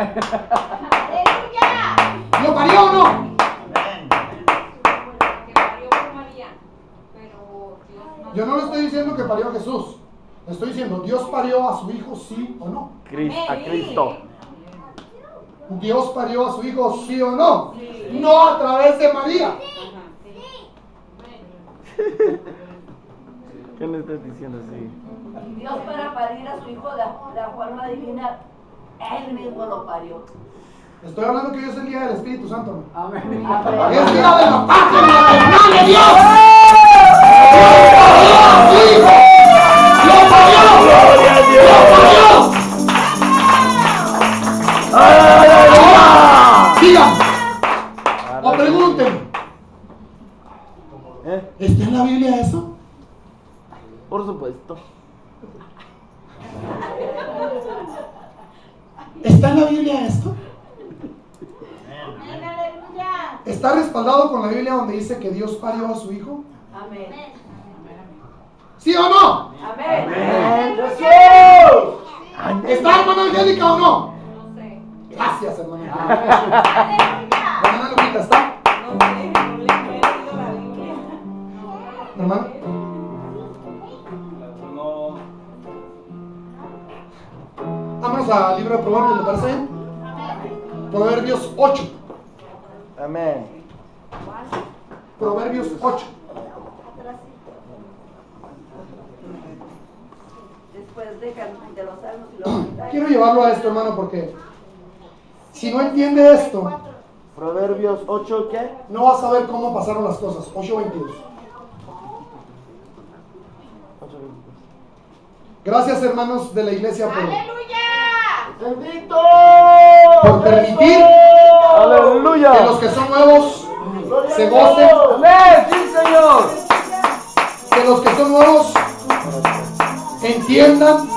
¡Aleluya! ¿Lo parió o no? Que parió por María, pero Dios no. Yo no le estoy diciendo que parió a Jesús. Le estoy diciendo, ¿Dios parió a su hijo, sí o no? A Cristo. ¿Dios parió a su hijo, sí o no? No a través de María. ¿Qué me estás diciendo así? Dios para parir a su hijo de la forma divina, Él mismo lo parió. Estoy hablando que hoy es el día del Espíritu Santo, ¿no? Amén. Es día de la patria maternal de Dios. ¡Lo parió! Digan o pregunten, ¿está en la Biblia eso? Por supuesto. ¿Está en la Biblia esto? Amén, aleluya. ¿Está respaldado con la Biblia donde dice que Dios parió a su hijo? Amén. ¿Sí o no? Amén. ¿Está, hermana Angélica, o no? No sé. Gracias, hermana. Aleluya. Hermana Lupita, ¿está? No sé, no le he leído la Biblia. Hermana. No. Vámonos al libro de Proverbios, ¿le parece bien? Proverbios 8. Amén. Proverbios 8. Después de los salmos y los Quiero llevarlo a esto, hermano, porque si no entiende esto, Proverbios 8, ¿qué? no va a saber cómo pasaron las cosas. 8:22. Gracias, hermanos de la iglesia, ¡Aleluya! ¡Bendito! por permitir ¡Aleluya! que los que son nuevos se gocen, Amén. Sí, Señor. que los que son nuevos entiendan.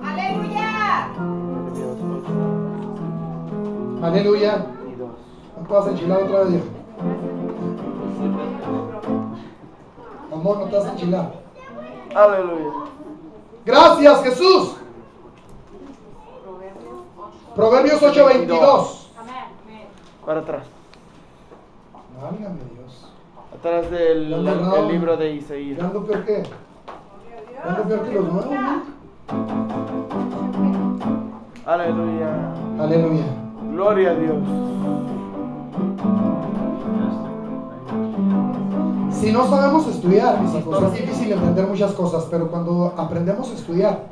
¡Aleluya! Aleluya. No te vas a enchilar otra vez, viejo. Amor, no te vas a enchilar. ¡Aleluya! Gracias, Jesús. Proverbios 8:22. Para atrás. Válgame Dios. Atrás del el libro de Ya Isaías. ando peor que. Ya ando peor que los nuevos, ¿no? Aleluya. Aleluya. Gloria a Dios. Si no sabemos estudiar, mis hijos, es difícil entender muchas cosas, pero cuando aprendemos a estudiar,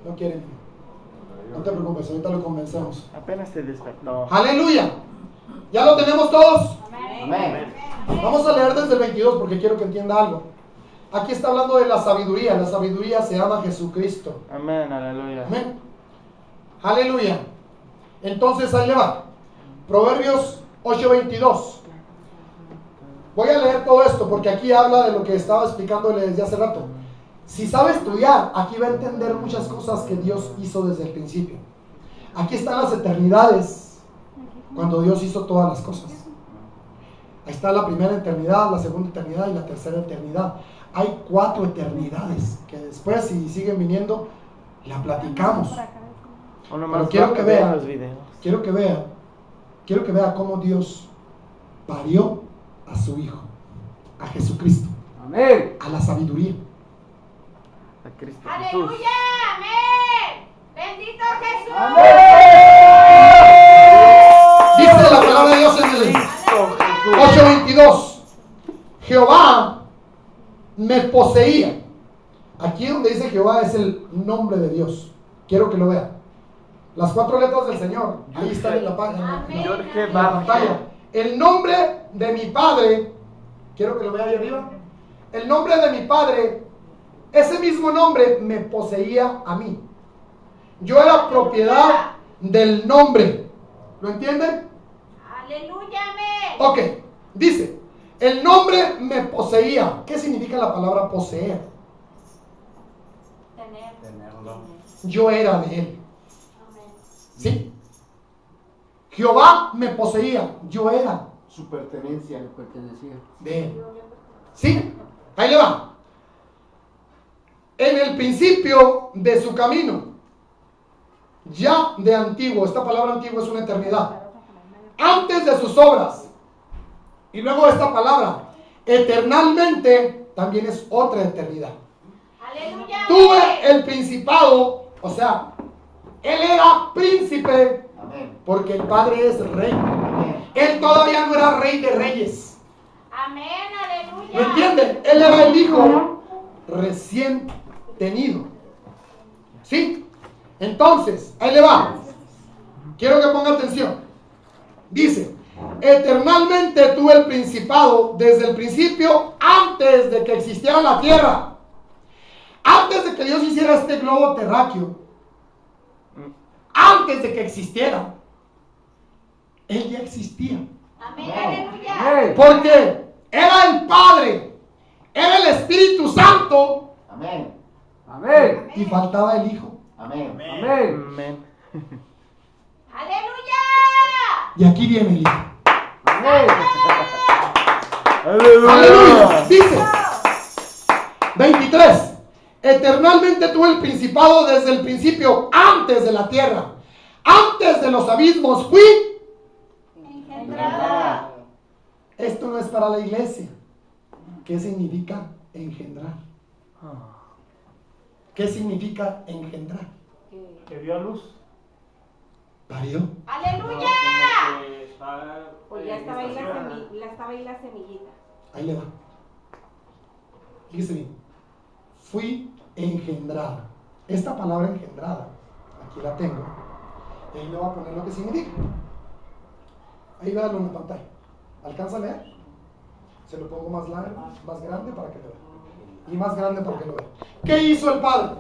no quieren. No te preocupes, ahorita lo convencemos. Apenas se despertó. Aleluya. ¿Ya lo tenemos todos? Amén. Vamos a leer desde el 22 porque quiero que entienda algo. Aquí está hablando de la sabiduría. La sabiduría se llama Jesucristo. Amén, aleluya. Amén. Aleluya. Entonces ahí le va. Proverbios 8:22. Voy a leer todo esto porque aquí habla de lo que estaba explicándole desde hace rato. Si sabe estudiar, aquí va a entender muchas cosas que Dios hizo desde el principio. Aquí están las eternidades, cuando Dios hizo todas las cosas. Ahí está la primera eternidad, la segunda eternidad y la tercera eternidad. Hay 4 eternidades que después, si siguen viniendo, la platicamos. Pero quiero que vea, los videos. quiero que vea cómo Dios parió a su Hijo, a Jesucristo, Amén. a la sabiduría. A Cristo Jesús. ¡Aleluya! ¡Amén! ¡Bendito Jesús! Dice la palabra de Dios en el 8:22. Jehová me poseía Aquí donde dice Jehová es el nombre de Dios. Quiero que lo vean. Las 4 letras del Señor. Ahí están en la página. En la pantalla. El nombre de mi Padre. Quiero que lo vean ahí arriba. El nombre de mi Padre. Ese mismo nombre me poseía a mí. Yo era propiedad del nombre. ¿Lo entienden? Aleluya, amén. Ok. Dice. El nombre me poseía. ¿Qué significa la palabra poseer? Tenerlo. Yo era de él. ¿Sí? Jehová me poseía. Yo era Su pertenencia. de él. ¿Sí? Ahí le va. En el principio de su camino, ya de antiguo, esta palabra antiguo es una eternidad, antes de sus obras, y luego esta palabra, eternalmente, también es otra eternidad. Aleluya. Tuve el principado, o sea, él era príncipe, porque el Padre es rey. Él todavía no era rey de reyes. Amén, aleluya. ¿Lo entiende? Él era el hijo recién tenido. ¿Sí? Entonces, ahí le va. Quiero que ponga atención. Dice, eternalmente tuve el principado desde el principio, antes de que existiera la tierra. Antes de que Dios hiciera este globo terráqueo, antes de que existiera, Él ya existía. Amén, aleluya. Porque era el Padre, era el Espíritu Santo. Amén. Amén. Y faltaba el Hijo. Amén. Amén. Aleluya. Y aquí viene el Hijo. Amén. Aleluya. Dice 23. Eternalmente tuve el principado desde el principio, antes de la tierra, antes de los abismos fui Engendrada. Esto no es para la iglesia. ¿Qué significa engendrar? ¿Qué significa engendrar? Que dio a luz. Parió. Aleluya. Pues ya estaba ahí la semillita. Ahí le va. Fíjese bien. Fui engendrada. Esta palabra engendrada, aquí la tengo. Y ahí le voy a poner lo que significa. Ahí véanlo en la pantalla. ¿Alcanza a leer? Se lo pongo más largo, más grande para que lo vea. Y más grande para que lo vea. ¿Qué hizo el Padre?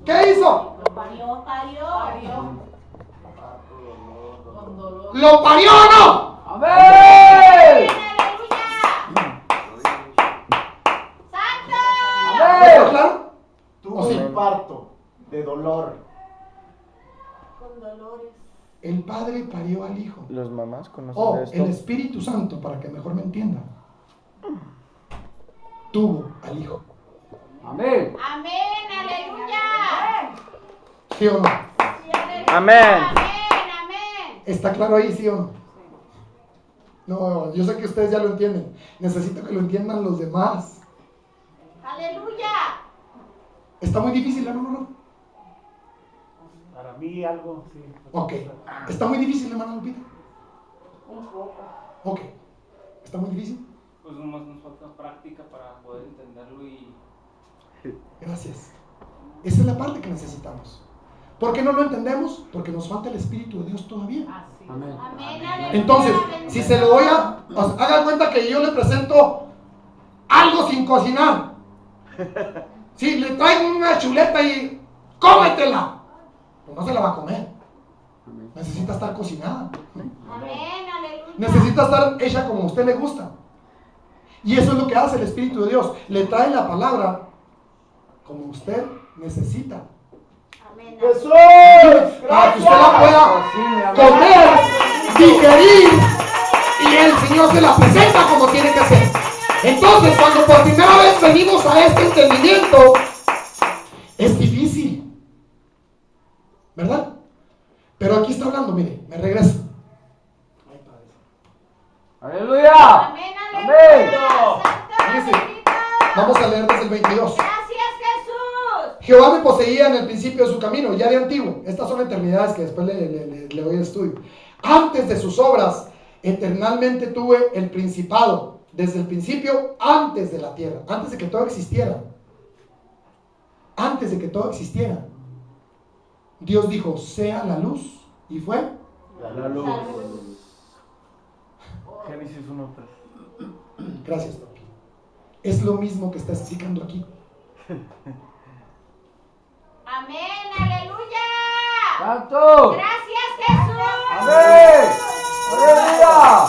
¿Qué hizo? Lo parió. ¿Lo parió o no? Amén. ¿Está claro? Tuvo ¿O sí? un parto de dolor. Con dolores. El Padre parió al Hijo. Los mamás conocen O de esto. el Espíritu Santo, para que mejor me entiendan, tuvo al Hijo. Amén. Amén, aleluya. ¿Sí o no? Sí, aleluya. Amén. Amén. ¿Está claro ahí, sí o no? No, yo sé que ustedes ya lo entienden. Necesito que lo entiendan los demás. Aleluya. ¿Está muy difícil, hermano? Para mí algo, sí. Ok. ¿Está muy difícil, hermano Lupita? Un poco. Ok. ¿Está muy difícil? Pues nomás nos falta práctica para poder entenderlo y... Gracias. Esa es la parte que necesitamos. ¿Por qué no lo entendemos? Porque nos falta el Espíritu de Dios todavía. Amén. Amén, aleluya. Entonces, si se lo doy hagan cuenta que yo le presento algo sin cocinar. Si le traigo una chuleta y cómetela, pues no se la va a comer. Necesita estar cocinada. Amén, aleluya. Necesita estar hecha como a usted le gusta. Y eso es lo que hace el Espíritu de Dios. Le trae la palabra como usted necesita. Amén. Jesús. Para que usted la pueda comer, digerir, y el Señor se la presenta como tiene que ser. Entonces, cuando por primera vez venimos a este entendimiento, es difícil, ¿verdad? Pero aquí está hablando, mire, me regreso. Aleluya. Amén, Amén. aleluya. Santo, Fíjese, bendito. vamos a leer desde el 22. Gracias, Jesús. Jehová me poseía en el principio de su camino, ya de antiguo. Estas son eternidades que después le doy el estudio. Antes de sus obras, eternalmente tuve el principado. desde el principio, antes de la tierra, antes de que todo existiera. Antes de que todo existiera. Dios dijo, sea la luz. ¿Y fue? La luz. Génesis 1:3. Gracias, Toki. Es lo mismo que está explicando aquí. Amén, aleluya. ¡Santo! Gracias, Jesús. ¡Amén! ¡Aleluya!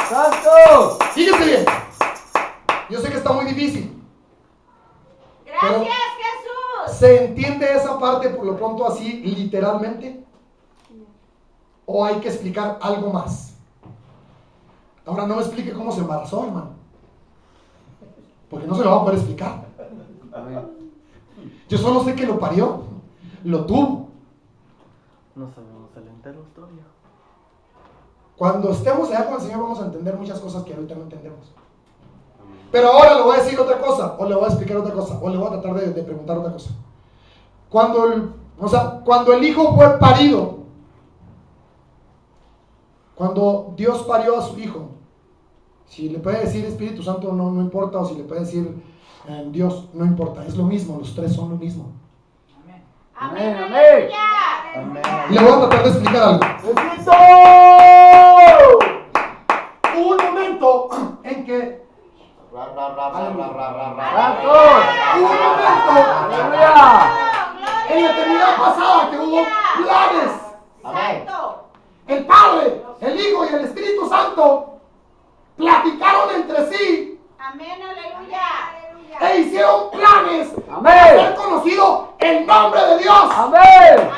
¡Santo! Fíjese bien. Yo sé que está muy difícil. Gracias, Jesús. ¿Se entiende esa parte por lo pronto así literalmente? ¿O hay que explicar algo más? Ahora no me explique cómo se embarazó, hermano. Porque no se lo va a poder explicar. Yo solo sé que lo parió, lo tuvo. No sabemos el entero historia. Cuando estemos allá con el Señor vamos a entender muchas cosas que ahorita no entendemos. Pero ahora le voy a decir otra cosa, o le voy a explicar otra cosa, o le voy a tratar de preguntar otra cosa. Cuando el Hijo fue parido, cuando Dios parió a su Hijo, si le puede decir Espíritu Santo no importa, o si le puede decir Dios, no importa, es lo mismo, los tres son lo mismo. Amén, Amén. aleluya. Le voy a tratar de explicar algo. ¡Bendito! Hubo un momento en que ¡Santo! hubo un momento ¡Aleluya! en la eternidad pasada que hubo planes. Santo. El Padre, el Hijo y el Espíritu Santo platicaron entre sí Amén, aleluya. e hicieron planes Amén. para hacer conocido el nombre de Dios. ¡Amén!